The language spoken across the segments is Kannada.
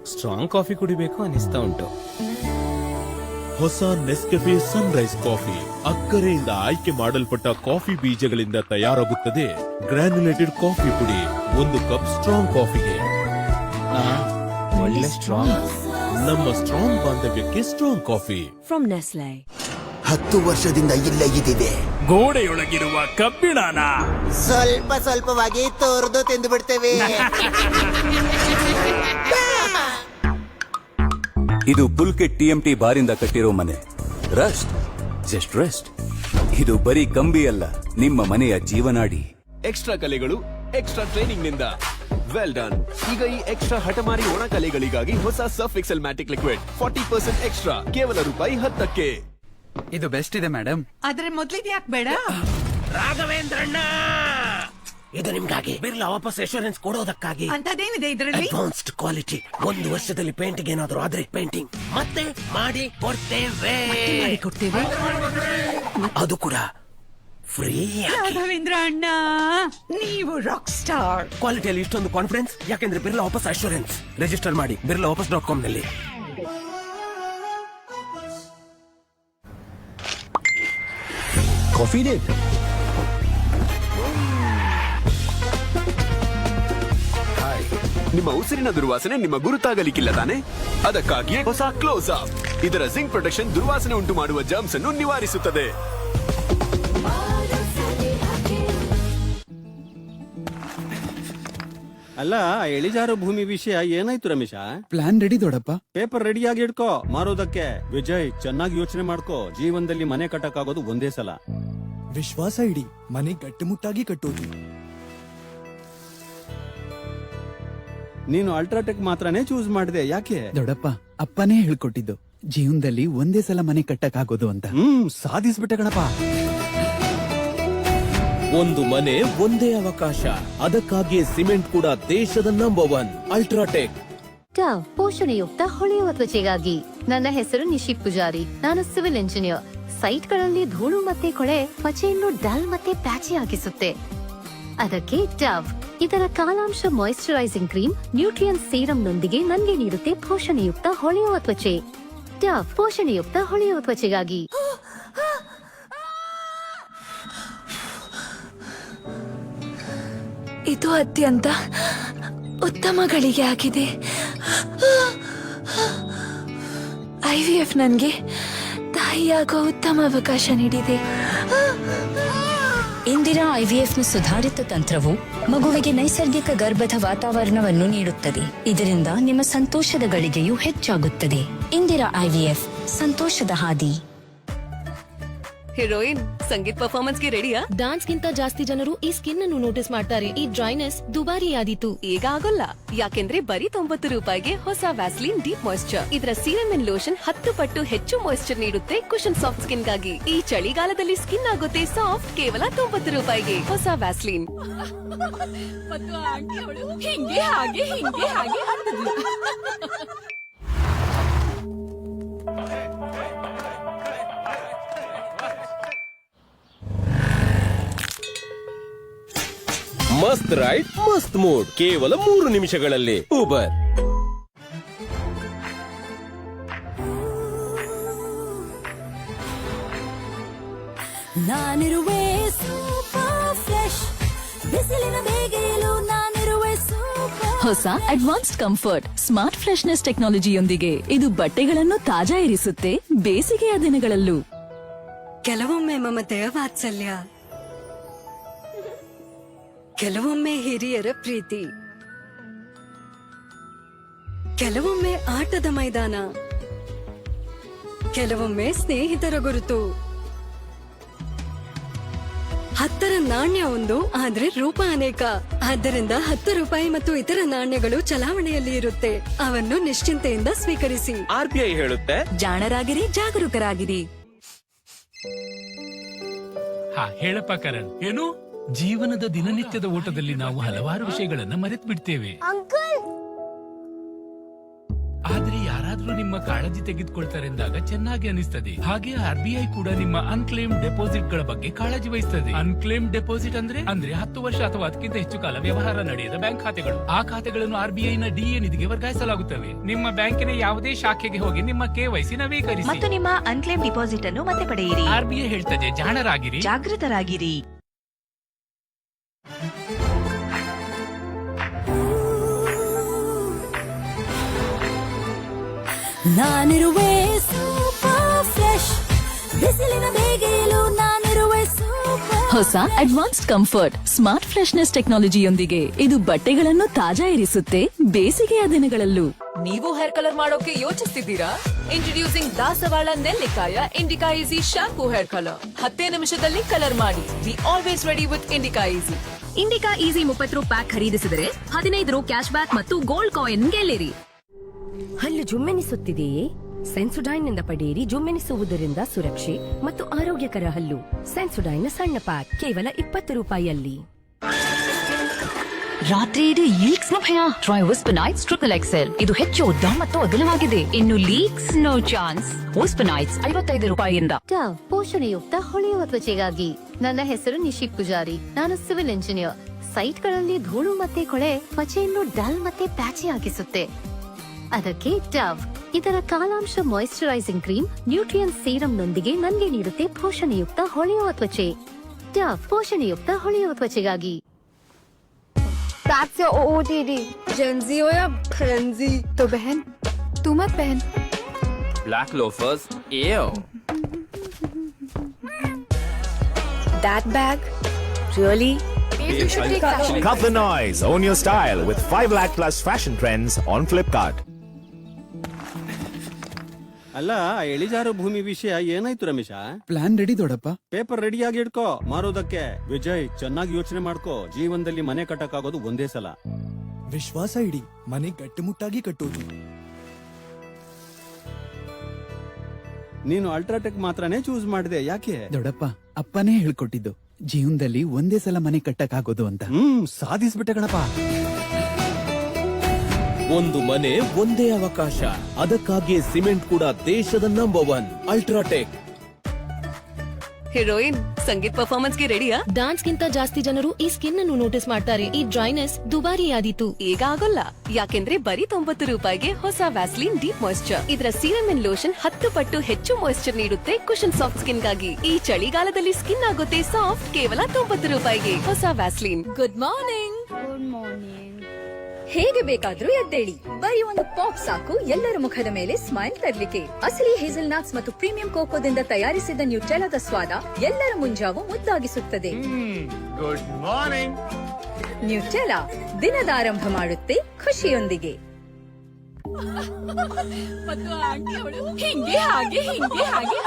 ಸ್ಟ್ರಾಂಗ್ ಕಾಫಿ ಕುಡಿಬೇಕು ಅನಿಸ್ತಾ ಉಂಟು. ಹೊಸ ನೆಸ್ಕೆಫೆ ಸನ್ರೈಸ್ ಕಾಫಿ ಅಕ್ಕರೆಯಿಂದ ಆಯ್ಕೆ ಮಾಡಲ್ಪಟ್ಟ ಕಾಫಿ ಬೀಜಗಳಿಂದ ತಯಾರಾಗುತ್ತದೆ. ಗ್ರಾನ್ಯುಲೇಟೆಡ್ ಕಾಫಿ ಪುಡಿ 1 ಕಪ್ ಸ್ಟ್ರಾಂಗ್ ಕಾಫಿಗೆ. ಒಳ್ಳೆ ಸ್ಟ್ರಾಂಗ್. ನಮ್ಮ ಸ್ಟ್ರಾಂಗ್ ಬಾಂಧವ್ಯಕ್ಕೆ ಸ್ಟ್ರಾಂಗ್ ಕಾಫಿ ಫ್ರಮ್ ನೆಸ್ಲೆ. 10 ವರ್ಷದಿಂದ ಇಲ್ಲೇ ಇದ್ದೀವಿ. ಗೋಡೆಯೊಳಗಿರುವ ಕಬ್ಬಿಣನ ಸ್ವಲ್ಪವಾಗಿ ತೋರ್ದು ತಿಂದು ಬಿಡ್ತೇವೆ. ಇದು ಪುಲ್ಕೆಟ್ TMT ಬಾರಿಂದ ಕಟ್ಟಿರೋ ಮನೆ. Rust, just rest. ಇದು ಬರೀ ಕಂಬಿ ಅಲ್ಲ, ನಿಮ್ಮ ಮನೆಯ ಜೀವನಾಡಿ. ಎಕ್ಸ್ಟ್ರಾ ಕಲೆಗಳು ಎಕ್ಸ್ಟ್ರಾ ಟ್ರೈನಿಂಗ್ ನಿಂದ ವೆಲ್ ಡನ್. ಈಗ ಈ ಎಕ್ಸ್ಟ್ರಾ ಹಠಮಾರಿ ಒಣ ಕಲೆಗಳಿಗಾಗಿ ಹೊಸ ಸರ್ಫ್ ಎಕ್ಸೆಲ್ ಮ್ಯಾಟಿಕ್ ಲಿಕ್ವಿಡ್ 40% ಎಕ್ಸ್ಟ್ರಾ, ಕೇವಲ ₹10ಕ್ಕೆ. ಇದು ಬೆಸ್ಟ್ ಇದೆ ಮೇಡಮ್. ಆದ್ರೆ ಮೊದ್ಲಿಗೆ ಯಾಕೆ ಬೇಡ? ರಾಘವೇಂದ್ರಣ್ಣ, ಇದು ನಿಮ್ಗಾಗಿ. ಬಿರ್ಲಾ ವಾಪಸ್ ಎಶ್ಯೂರೆನ್ಸ್ ಕೊಡೋದಕ್ಕಾಗಿ. ಅಂತದೇನಿದೆ ಇದರಲ್ಲಿ? Advanced quality. 1 ವರ್ಷದಲ್ಲಿ ಪೇಂಟಿಂಗ್ ಏನಾದ್ರು ಆದ್ರೆ ಪೇಂಟಿಂಗ್ ಮತ್ತೆ ಮಾಡಿ ಕೊಡ್ತೇವೆ. ಅದು ಕೂಡ ಫ್ರೀ. ರಾಘವೇಂದ್ರ ಅಣ್ಣ, ನೀವು ರಾಕ್ ಸ್ಟಾರ್. ಕ್ವಾಲಿಟಿಯಲ್ಲಿ ಇಷ್ಟೊಂದು ಕಾನ್ಫಿಡೆನ್ಸ್ ಯಾಕೆಂದ್ರೆ ಬಿರ್ಲಾ ವಾಪಸ್ ಅಶ್ಯೂರೆನ್ಸ್. ರಿಜಿಸ್ಟರ್ ಮಾಡಿ birlawapas.com ನಲ್ಲಿ. Coffee day. ನಿಮ್ಮ ಉಸಿರಿನ ದುರ್ವಾಸನೆ ನಿಮ್ಮ ಗುರುತಾಗಲಿಕ್ಕಿಲ್ಲ ತಾನೆ? ಅದಕ್ಕಾಗಿಯೇ ಹೊಸ ಕ್ಲೋಸ್ ಅಪ್. ಇದರ ಜಿಂಕ್ ಪ್ರೊಟೆಕ್ಷನ್ ದುರ್ವಾಸನೆ ಉಂಟು ಮಾಡುವ ಜರ್ಮ್ಸ್ ಅನ್ನು ನಿವಾರಿಸುತ್ತದೆ. ಅಲ್ಲ, ಇಳಿಜಾರು ಭೂಮಿ ವಿಷಯ ಏನಾಯ್ತು ರಮೇಶ? ಪ್ಲಾನ್ ರೆಡಿ ದೊಡ್ಡಪ್ಪ. ಪೇಪರ್ ರೆಡಿಯಾಗಿ ಇಟ್ಕೋ ಮಾರೋದಕ್ಕೆ. ವಿಜಯ್, ಚೆನ್ನಾಗಿ ಯೋಚನೆ ಮಾಡ್ಕೋ. ಜೀವನದಲ್ಲಿ ಮನೆ ಕಟ್ಟಕ್ಕಾಗೋದು ಒಂದೇ ಸಲ. ವಿಶ್ವಾಸ ಇಡಿ, ಮನೆ ಗಟ್ಟಿಮುಟ್ಟಾಗಿ ಕಟ್ಟೋದು. ನೀನು ಅಲ್ಟ್ರಾಟೆಕ್ ಮಾತ್ರನೇ ಚೂಸ್ ಮಾಡಿದೆ, ಯಾಕೆ? ದೊಡ್ಡಪ್ಪ, ಅಪ್ಪನೇ ಹೇಳ್ಕೊಟ್ಟಿದ್ದು ಜೀವನದಲ್ಲಿ ಒಂದೇ ಸಲ ಮನೆ ಕಟ್ಟಕ್ಕಾಗೋದು ಅಂತ. ಸಾಧಿಸ್ಬಿಟ್ಟೆ ಕಣಪ್ಪ. ಒಂದು ಮನೆ ಒಂದೇ ಅವಕಾಶ. ಅದಕ್ಕಾಗಿಯೇ ಸಿಮೆಂಟ್ ಕೂಡ ದೇಶದ ನಂಬರ್ 1 ಅಲ್ಟ್ರಾಟೆಕ್. ಡವ್ ಪೋಷಣೆಯುಕ್ತ ಹೊಳೆಯುವ ತ್ವಚೆಗಾಗಿ. ನನ್ನ ಹೆಸರು ನಿಶಿ ಪೂಜಾರಿ. ನಾನು ಸಿವಿಲ್ ಇಂಜಿನಿಯರ್. ಸೈಟ್ಗಳಲ್ಲಿ ಧೂಳು ಮತ್ತೆ ಕೊಳೆ ತ್ವಚೆಯನ್ನು ಡಲ್ ಮತ್ತೆ ಪ್ಯಾಚಿ ಆಗಿಸುತ್ತೆ. ಅದಕ್ಕೆ ಡವ್ ಇದರ ಕಾಲಾಂಶ ಮಾಯಿಶ್ಚರೈಸಿಂಗ್ ಕ್ರೀಮ್ ನ್ಯೂಟ್ರಿಯನ್ ಸೀರಮ್ನೊಂದಿಗೆ ನನಗೆ ನೀಡುತ್ತೆ ಪೋಷಣೆಯುಕ್ತ ಹೊಳೆಯುವ ತ್ವಚೆ. ಡವ್ ಪೋಷಣೆಯುಕ್ತ ಹೊಳೆಯುವ ತ್ವಚೆಗಾಗಿ. ಇದು ಅತ್ಯಂತ ಉತ್ತಮ ಗಳಿಗೆ ಆಗಿದೆ. IVF ನನ್ಗೆ ತಾಯಿಯಾಗೋ ಉತ್ತಮ ಅವಕಾಶ ನೀಡಿದೆ. ಇಂದಿರಾ IVFನ ಸುಧಾರಿತ ತಂತ್ರವು ಮಗುವಿಗೆ ನೈಸರ್ಗಿಕ ಗರ್ಭದ ವಾತಾವರಣವನ್ನು ನೀಡುತ್ತದೆ. ಇದರಿಂದ ನಿಮ್ಮ ಸಂತೋಷದ ಗಳಿಗೆಯೂ ಹೆಚ್ಚಾಗುತ್ತದೆ. ಇಂದಿರಾ IVF, ಸಂತೋಷದ ಹಾದಿ. ಹೀರೋಯಿನ್, ಸಂಗೀತ್ ಪರ್ಫಾರ್ಮೆನ್ಸ್ ಗೆ ರೆಡಿಯಾ? ಡಾನ್ಸ್ ಗಿಂತ ಜಾಸ್ತಿ ಜನರು ಈ ಸ್ಕಿನ್ ಅನ್ನು ನೋಟಿಸ್ ಮಾಡ್ತಾರೆ. ಈ ಡ್ರೈನೆಸ್ ದುಬಾರಿಯಾದೀತು. ಈಗ ಆಗೋಲ್ಲ, ಯಾಕೆಂದ್ರೆ ಬರೀ ₹90ಗೆ ಹೊಸ ವ್ಯಾಸ್ಲಿನ್ ಡೀಪ್ ಮಾಯಿಶ್ಚರ್. ಇದರ ಸೀರಮ್ ಲೋಷನ್ 10 ಪಟ್ಟು ಹೆಚ್ಚು ಮಾಯಿಶ್ಚರ್ ನೀಡುತ್ತೆ ಕುಶನ್ ಸಾಫ್ಟ್ ಸ್ಕಿನ್ ಗಾಗಿ. ಈ ಚಳಿಗಾಲದಲ್ಲಿ ಸ್ಕಿನ್ ಆಗುತ್ತೆ ಸಾಫ್ಟ್ ಕೇವಲ ₹90ಗೆ. ಹೊಸ ವ್ಯಾಸ್ಲಿನ್. ಹಿಂಗೆ ಹಾಗೆ ಹಿಂಗೆ ಹಾಗೆ ಮಸ್ತ್ ರೈಡ್, ಮಸ್ತ್ ಮೂಡ್. ಕೇವಲ 3 ನಿಮಿಷಗಳಲ್ಲಿ ಊಬರ್. ನಾನಿರುವೆ ಸೂಪರ್ ಫ್ರೆಶ್, ಬಿಸಿಲಿನ ಬೇಗೆಯಲು ನಾನಿರುವೆ ಸೂಪರ್. ಹೊಸ ಅಡ್ವಾನ್ಸ್ಡ್ ಕಂಫರ್ಟ್ ಸ್ಮಾರ್ಟ್ ಫ್ರೆಶ್ನೆಸ್ ಟೆಕ್ನಾಲಜಿಯೊಂದಿಗೆ ಇದು ಬಟ್ಟೆಗಳನ್ನು ತಾಜಾ ಇರಿಸುತ್ತೆ ಬೇಸಿಗೆಯ ದಿನಗಳಲ್ಲೂ. ಕೆಲವೊಮ್ಮೆ ಮಮತೆಯ ವಾತ್ಸಲ್ಯ, ಕೆಲವೊಮ್ಮೆ ಹಿರಿಯರ ಪ್ರೀತಿ, ಕೆಲವೊಮ್ಮೆ ಆಟದ ಮೈದಾನ, ಕೆಲವೊಮ್ಮೆ ಸ್ನೇಹಿತರ ಗುರುತು. 10ರ ನಾಣ್ಯ ಒಂದು, ಆದ್ರೆ ರೂಪ ಅನೇಕ. ಆದ್ದರಿಂದ ₹10 ಮತ್ತು ಇತರ ನಾಣ್ಯಗಳು ಚಲಾವಣೆಯಲ್ಲಿ ಇರುತ್ತೆ. ಅವನ್ನು ನಿಶ್ಚಿಂತೆಯಿಂದ ಸ್ವೀಕರಿಸಿ. RBI ಹೇಳುತ್ತೆ, ಜಾಣರಾಗಿರಿ, ಜಾಗರೂಕರಾಗಿರಿ. ಹೇಳಪ್ಪ ಕರಣ್. ಏನು? ಜೀವನದ ದಿನನಿತ್ಯದ ಓಟದಲ್ಲಿ ನಾವು ಹಲವಾರು ವಿಷಯಗಳನ್ನ ಮರೆತು ಬಿಡ್ತೇವೆ. ಆದ್ರೆ ಯಾರಾದ್ರೂ ನಿಮ್ಮ ಕಾಳಜಿ ತೆಗೆದುಕೊಳ್ತಾರೆ ಎಂದಾಗ ಚೆನ್ನಾಗಿ ಅನಿಸ್ತದೆ. ಹಾಗೆ RBI ಕೂಡ ನಿಮ್ಮ ಅನ್ಕ್ಲೇಮ್ ಡೆಪಾಸಿಟ್ ಗಳ ಬಗ್ಗೆ ಕಾಳಜಿ ವಹಿಸ್ತದೆ. ಅನ್ಕ್ಲೇಮ್ ಡೆಪಾಸಿಟ್ ಅಂದ್ರೆ 10 ವರ್ಷ ಅಥವಾ ಅದಕ್ಕಿಂತ ಹೆಚ್ಚು ಕಾಲ ವ್ಯವಹಾರ ನಡೆಯದ ಬ್ಯಾಂಕ್ ಖಾತೆಗಳು. ಆ ಖಾತೆಗಳನ್ನು RBI ನ DA ನಿಧಿಗೆ ವರ್ಗಾಯಿಸಲಾಗುತ್ತವೆ. ನಿಮ್ಮ ಬ್ಯಾಂಕಿನ ಯಾವುದೇ ಶಾಖೆಗೆ ಹೋಗಿ ನಿಮ್ಮ KYC ನವೀಕರಿಸಿ ಮತ್ತು ನಿಮ್ಮ ಅನ್ಕ್ಲೇಮ್ ಡಿಪಾಸಿಟ್ ಅನ್ನು ಮತ್ತೆ ಪಡೆಯಿರಿ. RBI ಹೇಳ್ತದೆ, ಜಾಣರಾಗಿರಿ, ಜಾಗೃತರಾಗಿರಿ. ನಾನಿರುವೆ ಸೂಪರ್ ಫ್ರೆಶ್, ಬಿಸಿಲಿನ ಬೇಗೆಯಲು ನಾನಿರುವೆ ಸೂಪರ್. ಹೊಸ ಅಡ್ವಾನ್ಸ್ಡ್ ಕಂಫರ್ಟ್ ಸ್ಮಾರ್ಟ್ ಫ್ರೆಶ್ನೆಸ್ ಟೆಕ್ನಾಲಜಿಯೊಂದಿಗೆ ಇದು ಬಟ್ಟೆಗಳನ್ನು ತಾಜಾ ಇರಿಸುತ್ತೆ ಬೇಸಿಗೆಯ ದಿನಗಳಲ್ಲೂ. ನೀವು ಹೇರ್ ಕಲರ್ ಮಾಡೋಕೆ ಯೋಚಿಸ್ತಿದ್ದೀರಾ? ಇಂಟ್ರೊಡ್ಯೂಸಿಂಗ್ ದಾಸವಾಳ ನೆಲ್ಲಿಕಾಯ Indica easy shampoo hair colour. 10 ನಿಮಿಷದಲ್ಲಿ ಕಲರ್ ಮಾಡಿ. We always ready with Indica easy. Indica easy 30 ರೂ ಪ್ಯಾಕ್ ಖರೀದಿಸಿದರೆ 15 ರೂ ಕ್ಯಾಶ್ ಬ್ಯಾಕ್ ಮತ್ತು ಗೋಲ್ಡ್ ಕಾಯಿನ್ ಗೆಲ್ಲಿರಿ. ಹಲ್ಲು ಜುಮ್ಮೆನಿಸುತ್ತಿದೆಯೇ? ಸೆನ್ಸೊಡೈನ್ ನಿಂದ ಪಡೆಯಿರಿ. ಜುಮ್ಮೆನಿಸುವುದರಿಂದ ಸುರಕ್ಷೆ ಮತ್ತು ಆರೋಗ್ಯಕರ ಹಲ್ಲು. ಸೆನ್ಸೊಡೈನ್ ನ ಸಣ್ಣ ಪ್ಯಾಕ್ ಕೇವಲ 20 ರೂಪಾಯಿಯಲ್ಲಿ. ರಾತ್ರಿ ಇಡೀ ಲೀಕ್ಸ್ ನ ಭಯ. Try Whisper Nights triple XL. ಇದು ಹೆಚ್ಚು ಉದ್ದ ಮತ್ತು ಅಗಲವಾಗಿದೆ. ಇನ್ನು ಲೀಕ್ಸ್ ನೋ ಚಾನ್ಸ್. ವಿಸ್ಪನೈಟ್ಸ್ 55 ರೂಪಾಯಿಯಿಂದ. ಡವ್ ಪೋಷಣೆಯುಕ್ತ ಹೊಳೆಯುವ ತ್ವಚೆಗಾಗಿ. ನನ್ನ ಹೆಸರು ನಿಶಿತ್ ಪೂಜಾರಿ. ನಾನು ಸಿವಿಲ್ ಇಂಜಿನಿಯರ್. ಸೈಟ್ಗಳಲ್ಲಿ ಧೂಳು ಮತ್ತೆ ಕೊಳೆ ತ್ವಚೆಯನ್ನು ಡಲ್ ಮತ್ತೆ ಪ್ಯಾಚಿ ಆಗಿಸುತ್ತೆ. ಅದಕ್ಕೆ ಡವ್ ಇದರ ಕಾಲಾಂಶ ಮಾಯಿಶ್ಚರೈಸಿಂಗ್ ಕ್ರೀಮ್ ನ್ಯೂಟ್ರಿಯನ್ ಸೀರಮ್ ನೊಂದಿಗೆ ನನಗೆ ನೀಡುತ್ತೆ ಪೋಷಣೆಯುಕ್ತ ಹೊಳೆಯುವ ತ್ವಚೆ. ಡವ್ ಪೋಷಣೆಯುಕ್ತ ಹೊಳೆಯುವ ತ್ವಚೆಗಾಗಿ. That's your OOTD. Gen Z हो या Gen Z? तो बहन, तू मत पहन. Black loafers, ew. That bag? Really? You should take that. Cut the noise. Own your style with 5 lakh plus fashion trends on Flipkart. ಅಲ್ಲ, ಇಳಿಜಾರು ಭೂಮಿ ವಿಷಯ ಏನಾಯ್ತು ರಮೇಶ? ಪ್ಲಾನ್ ರೆಡಿ ದೊಡ್ಡಪ್ಪ. ಪೇಪರ್ ರೆಡಿಯಾಗಿ ಇಟ್ಕೋ, ಮಾರೋದಕ್ಕೆ. ವಿಜಯ್, ಚೆನ್ನಾಗಿ ಯೋಚನೆ ಮಾಡ್ಕೋ. ಜೀವನದಲ್ಲಿ ಮನೆ ಕಟ್ಟಕ್ಕಾಗೋದು ಒಂದೇ ಸಲ. ವಿಶ್ವಾಸ ಇಡಿ, ಮನೆ ಗಟ್ಟಿಮುಟ್ಟಾಗಿ ಕಟ್ಟೋದು. ನೀನು ಅಲ್ಟ್ರಾಟೆಕ್ ಮಾತ್ರನೇ ಚೂಸ್ ಮಾಡಿದೆ, ಯಾಕೆ? ದೊಡ್ಡಪ್ಪ, ಅಪ್ಪನೇ ಹೇಳ್ಕೊಟ್ಟಿದ್ದು ಜೀವನದಲ್ಲಿ ಒಂದೇ ಸಲ ಮನೆ ಕಟ್ಟಕ್ಕಾಗೋದು ಅಂತ. ಸಾಧಿಸ್ಬಿಟ್ಟೆ ಕಣಪ್ಪ. ಒಂದು ಮನೆ ಒಂದೇ ಅವಕಾಶ. ಅದಕ್ಕಾಗಿ ಸಿಮೆಂಟ್ ಕೂಡ ದೇಶದ number 1 UltraTech. Heroine, sangeet performance ಗೆ ರೆಡಿಯಾ? ಡಾನ್ಸ್ ಗಿಂತ ಜಾಸ್ತಿ ಜನರು ಈ ಸ್ಕಿನ್ ಅನ್ನು ನೋಟಿಸ್ ಮಾಡ್ತಾರೆ. ಈ ಡ್ರೈನೆಸ್ ದುಬಾರಿಯಾದೀತು. ಈಗ ಆಗೋಲ್ಲ, ಯಾಕೆಂದ್ರೆ ಬರೀ 90 ರೂಪಾಯಿಗೆ ಹೊಸ ವ್ಯಾಸ್ಲಿನ್ ಡೀಪ್ ಮಾಯಿಶ್ಚರ್. ಇದರ ಸೀರಮ್ ಲೋಷನ್ 10 ಪಟ್ಟು ಹೆಚ್ಚು ಮಾಯಿಶ್ಚರ್ ನೀಡುತ್ತೆ ಕುಶನ್ ಸಾಫ್ಟ್ ಸ್ಕಿನ್ ಗಾಗಿ. ಈ ಚಳಿಗಾಲದಲ್ಲಿ ಸ್ಕಿನ್ ಆಗುತ್ತೆ ಸಾಫ್ಟ್ ಕೇವಲ 90 ರೂಪಾಯಿಗೆ. ಹೊಸ Vaseline. Good morning. Good morning. ಹೇಗೆ ಬೇಕಾದ್ರೂ ಎದ್ದೇಳಿ, ಬರೀ ಒಂದು ಪಾಪ್ ಸಾಕು ಎಲ್ಲರ ಮುಖದ ಮೇಲೆ ಸ್ಮೈಲ್ ತರಲಿಕ್ಕೆ. ಅಸಲಿ ಹೇಸಲ್ ನಟ್ಸ್ ಮತ್ತು ಪ್ರೀಮಿಯಂ ಕೋಕೋದಿಂದ ತಯಾರಿಸಿದ ನ್ಯೂಟ್ರೆಲಾದ ಸ್ವಾದ ಎಲ್ಲರ ಮುಂಜಾವು ಮುದ್ದಾಗಿಸುತ್ತದೆ. Good morning. ನ್ಯೂಟ್ರೆಲಾ ದಿನದ ಆರಂಭ ಮಾಡುತ್ತೆ ಖುಷಿಯೊಂದಿಗೆ. ಹಿಂಗೆ ಹಾಗೆ ಹಿಂಗೆ ಹಾಗೆ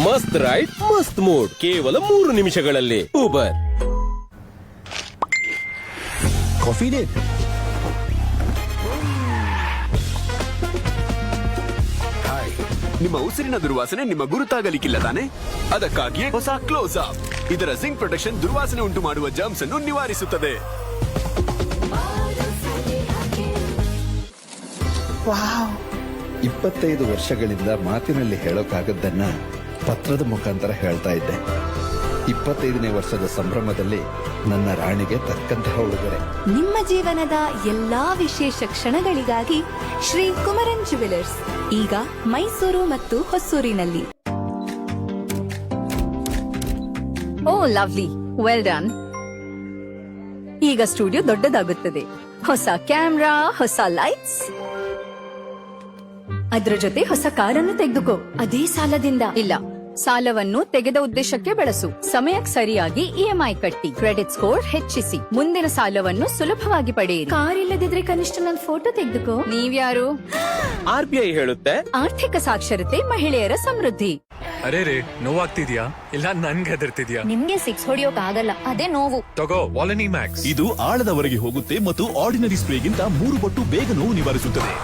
ಮಸ್ತ್ ರೈಡ್ ಮಸ್ತ್ ಮೂಡ್ ಕೇವಲ 3 ನಿಮಿಷಗಳಲ್ಲಿ ಉಬರ್. Coffee day. ನಿಮ್ಮ ಉಸಿರಿನ ದುರ್ವಾಸನೆ ನಿಮ್ಮ ಗುರುತಾಗಲಿಕ್ಕಿಲ್ಲ ತಾನೆ? ಅದಕ್ಕಾಗಿಯೇ ಹೊಸ ಕ್ಲೋಸ್ ಅಪ್. ಇದರ ಜಿಂಕ್ ಪ್ರೊಟೆಕ್ಷನ್ ದುರ್ವಾಸನೆ ಉಂಟು ಮಾಡುವ ಜರ್ಮ್ಸ್ ಅನ್ನು ನಿವಾರಿಸುತ್ತದೆ. 25 ವರ್ಷಗಳಿಂದ ಮಾತಿನಲ್ಲಿ ಹೇಳೋಕ್ಕಾಗದ್ದನ್ನ ಪತ್ರದ ಮುಖಾಂತರ ಹೇಳ್ತಾ ಇದ್ದೆ. 25ನೇ ವರ್ಷದ ಸಂಭ್ರಮದಲ್ಲಿ ನನ್ನ ರಾಣಿಗೆ ತಕ್ಕಂತಹ ಉಡುಗೊರೆ. ನಿಮ್ಮ ಜೀವನದ ಎಲ್ಲಾ ವಿಶೇಷ ಕ್ಷಣಗಳಿಗಾಗಿ ಶ್ರೀ ಕುಮರನ್ ಜುವೆಲರ್ಸ್ ಈಗ ಮೈಸೂರು ಮತ್ತು ಹೊಸೂರಿನಲ್ಲಿ. Oh lovely, well done. ಈಗ ಸ್ಟುಡಿಯೋ ದೊಡ್ಡದಾಗುತ್ತದೆ. ಹೊಸ ಕ್ಯಾಮ್ರಾ, ಹೊಸ ಲೈಟ್ಸ್, ಅದರ ಜೊತೆ ಹೊಸ ಕಾರನ್ನು ತೆಗೆದುಕೋ. ಅದೇ ಸಾಲದಿಂದ ಇಲ್ಲ, ಸಾಲವನ್ನು ತೆಗೆದ ಉದ್ದೇಶಕ್ಕೆ ಬಳಸು. ಸಮಯಕ್ಕೆ ಸರಿಯಾಗಿ EMI ಕಟ್ಟಿ, ಕ್ರೆಡಿಟ್ ಸ್ಕೋರ್ ಹೆಚ್ಚಿಸಿ, ಮುಂದಿನ ಸಾಲವನ್ನು ಸುಲಭವಾಗಿ ಪಡೆಯಿರಿ. ಕಾರ್ ಇಲ್ಲದಿದ್ರೆ ಕನಿಷ್ಠ ನನ್ನ ಫೋಟೋ ತೆಗೆದುಕೋ. ನೀವ್ಯಾರು? RBI ಹೇಳುತ್ತೆ ಆರ್ಥಿಕ ಸಾಕ್ಷರತೆ ಮಹಿಳೆಯರ ಸಮೃದ್ಧಿ. ಅರೆ ರೇ, ನೋವಾಗ್ತಿದ್ಯಾ? ಇಲ್ಲ ನನ್ಗೆ ಹೆದರ್ತಿದ್ಯಾ? ನಿಮ್ಗೆ 6 ಹೊಡಿಯೋಕಾಗಲ್ಲ, ಅದೇ ನೋವು. ತಗೋ ವಾಲನಿ ಮ್ಯಾಕ್ಸ್. ಇದು ಆಳದವರೆಗೆ ಹೋಗುತ್ತೆ ಮತ್ತು ಆರ್ಡಿನರಿ ಸ್ಪ್ರೇಗಿಂತ 3 ಪಟ್ಟು ಬೇಗ ನೋವು ನಿವಾರಿಸುತ್ತದೆ.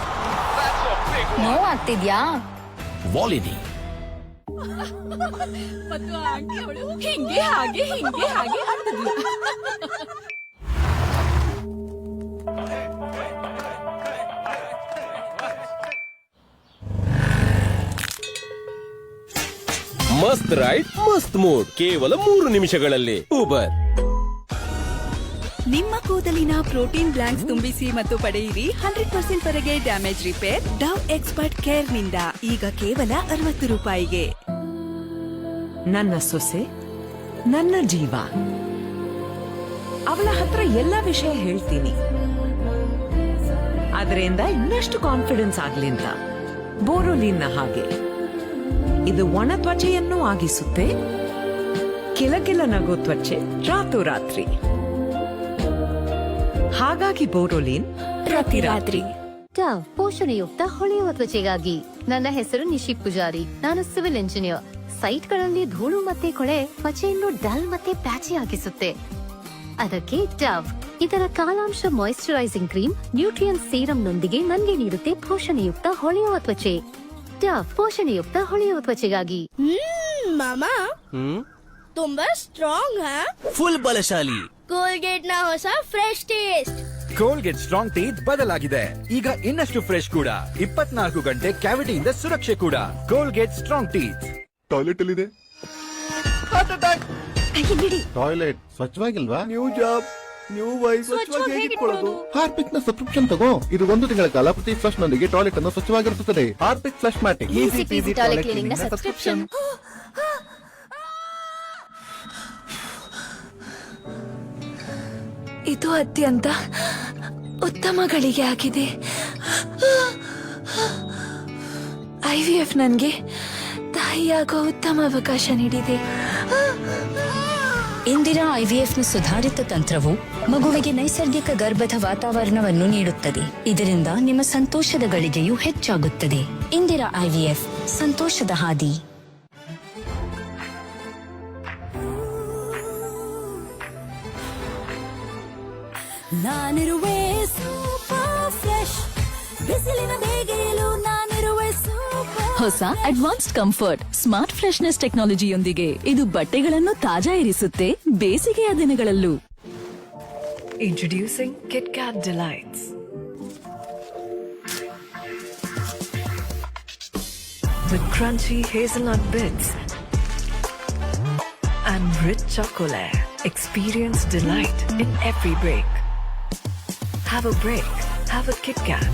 ನೋವಾಗ್ತಿದ್ಯಾ? ವಾಲಿನಿ. ಮತ್ತು ಆ ಆಂಟಿ ಅವಳು ಹಿಂಗೆ ಹಾಗೆ ಅಂತಿದ್ಲು. ಮಸ್ತ್ ರೈಡ್ ಮಸ್ತ್ ಮೂಡ್ ಕೇವಲ 3 ನಿಮಿಷಗಳಲ್ಲಿ ಉಬರ್. ನಿಮ್ಮ ಕೂದಲಿನ ಪ್ರೋಟೀನ್ ಬ್ಲಾಂಕ್ಸ್ ತುಂಬಿಸಿ ಮತ್ತು ಪಡೆಯಿರಿ 100% ವರೆಗೆ ಡ್ಯಾಮೇಜ್ ರಿಪೇರ್ ಡವ್ ಎಕ್ಸ್ಪರ್ಟ್ ಕೇರ್ ನಿಂದ ಈಗ ಕೇವಲ 60 ರೂಪಾಯಿಗೆ. ನನ್ನ ಸೊಸೆ ನನ್ನ ಜೀವ, ಅವಳ ಹತ್ರ ಎಲ್ಲ ವಿಷಯ ಹೇಳ್ತೀನಿ. ಅದರಿಂದ ಇನ್ನಷ್ಟು ಕಾನ್ಫಿಡೆನ್ಸ್ ಆಗ್ಲಿ ಅಂತ. ಬೋರೋಲಿನ್ ಹಾಗೆ ಇದು ಒಣ ತ್ವಚೆಯನ್ನು ಆಗಿಸುತ್ತೆ, ಕಿಲಕಿಲ ನಗೋ ತ್ವಚೆ ರಾತ್ರೋರಾತ್ರಿ. ಹಾಗಾಗಿ ಬೋರೋಲಿನ್ ಪ್ರತಿ ರಾತ್ರಿ. ಡವ್ ಪೋಷಣೆಯುಕ್ತ ಹೊಳೆಯುವ ತ್ವಚೆಗಾಗಿ. ನನ್ನ ಹೆಸರು ನಿಶಿ ಪೂಜಾರಿ, ನಾನು ಸಿವಿಲ್ ಇಂಜಿನಿಯರ್. ಸೈಟ್ಗಳಲ್ಲಿ ಧೂಳು ಮತ್ತೆ ಕೊಳೆ ತ್ವಚೆಯನ್ನು ಡಲ್ ಮತ್ತೆ ಪ್ಯಾಚಿ ಆಗಿಸುತ್ತೆ. ಅದಕ್ಕೆ ಡವ್ ಇದರ ಕಾಲಾಂಶ ಮಾಯಿಶ್ಚರೈಸಿಂಗ್ ಕ್ರೀಮ್ ನ್ಯೂಟ್ರಿಯನ್ ಸೀರಂ ನೊಂದಿಗೆ ನನಗೆ ನೀಡುತ್ತೆ ಪೋಷಣೆಯುಕ್ತ ಹೊಳೆಯುವ ತ್ವಚೆ. ಡವ್ ಪೋಷಣೆಯುಕ್ತ ಹೊಳೆಯುವ ತ್ವಚೆಗಾಗಿ. ಮಾಮಾ ತುಂಬಾ ಸ್ಟ್ರಾಂಗ್ ಫುಲ್ ಬಲಶಾಲಿ. ಕೋಲ್ಗೇಟ್ ನ ಹೊಸ fresh taste. Colgate strong teeth ಬದಲಾಗಿದೆ. ಈಗ ಇನ್ನಷ್ಟು ಫ್ರೆಶ್ ಕೂಡ, 24 ಗಂಟೆ ಕ್ಯಾವಿಟಿಯಿಂದ ಸುರಕ್ಷೆ ಕೂಡ. Colgate strong teeth. ಟಾಯ್ಲೆಟ್ ಎಲ್ಲಿದೆ? ಟಾಯ್ಲೆಟ್ ಸ್ವಚ್ಛವಾಗಿಲ್ವಾ? New job, new wife. ಸ್ವಚ್ಛವಾಗಿ ಹೇಗಿಟ್ಕೊಳ್ಳೋದು? ಹಾರ್ಪಿಕ್ ನ ಸಬ್ಸ್ಕ್ರಿಪ್ಷನ್ ತಗೋ. ಇದು 1 ತಿಂಗಳ ಕಾಲ ಪ್ರತಿ ಫ್ಲಶ್ ನೊಂದಿಗೆ ಟಾಯ್ಲೆಟ್ ಅನ್ನು ಸ್ವಚ್ಛವಾಗಿರುತ್ತದೆ. Harpic flushmatic, easy peasy toilet cleaning ನ ಸಬ್ಸ್ಕ್ರಿಪ್ಷನ್. ಇದು ಅತ್ಯಂತ ಉತ್ತಮ ಗಳಿಗೆ ಆಗಿದೆ. IVF ನನಗೆ ತಾಯಿಯಾಗೋ ಉತ್ತಮ ಅವಕಾಶ ನೀಡಿದೆ. ಇಂದಿರಾ ಐವಿಎಫ್ನ ಸುಧಾರಿತ ತಂತ್ರವು ಮಗುವಿಗೆ ನೈಸರ್ಗಿಕ ಗರ್ಭದ ವಾತಾವರಣವನ್ನು ನೀಡುತ್ತದೆ. ಇದರಿಂದ ನಿಮ್ಮ ಸಂತೋಷದ ಗಳಿಗೆಯೂ ಹೆಚ್ಚಾಗುತ್ತದೆ. ಇಂದಿರಾ ಐವಿಎಫ್, ಸಂತೋಷದ ಹಾದಿ. ನಾನಿರುವೆ ಸೂಪರ್ ಫ್ರೆಶ್, ಬಿಸಿಲಿನ ಬೇಗೆಯಲು ನಾನಿರುವೆ ಸೂಪರ್. ಹೊಸ ಅಡ್ವಾನ್ಸ್ಡ್ ಕಂಫರ್ಟ್ ಸ್ಮಾರ್ಟ್ ಫ್ರೆಶ್ನೆಸ್ ಟೆಕ್ನಾಲಜಿಯೊಂದಿಗೆ ಇದು ಬಟ್ಟೆಗಳನ್ನು ತಾಜಾ ಇರಿಸುತ್ತೆ ಬೇಸಿಗೆಯ ದಿನಗಳಲ್ಲೂ. Introducing KitKat Delights. With crunchy hazelnut bits and rich chocolate. Experience delight in every break. Have a break. Have a KitKat.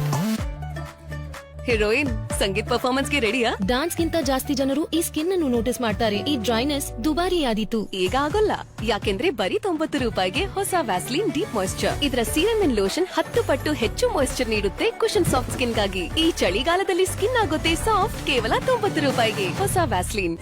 Heroine, sangeet performance ಗೆ ರೆಡಿಯಾ? ಡಾನ್ಸ್ ಗಿಂತ ಜಾಸ್ತಿ ಜನರು ಈ ಸ್ಕಿನ್ ಅನ್ನು ನೋಟಿಸ್ ಮಾಡ್ತಾರೆ. ಈ ಡ್ರೈನೆಸ್ ದುಬಾರಿಯಾದೀತು. ಈಗ ಆಗೋಲ್ಲ, ಯಾಕೆಂದ್ರೆ ಬರೀ 90 ರೂಪಾಯಿಗೆ ಹೊಸ ವ್ಯಾಸ್ಲಿನ್ ಡೀಪ್ ಮಾಯಿಶ್ಚರ್. ಇದರ ಸೀರಮ್ ಅಂಡ್ ಲೋಷನ್ 10 ಪಟ್ಟು ಹೆಚ್ಚು ಮಾಯಿಶ್ಚರ್ ನೀಡುತ್ತೆ ಕುಶನ್ ಸಾಫ್ಟ್ ಸ್ಕಿನ್ ಗಾಗಿ. ಈ ಚಳಿಗಾಲದಲ್ಲಿ ಸ್ಕಿನ್ ಆಗುತ್ತೆ ಸಾಫ್ಟ್ ಕೇವಲ 90 ರೂಪಾಯಿಗೆ. ಹೊಸ ವ್ಯಾಸ್ಲಿನ್.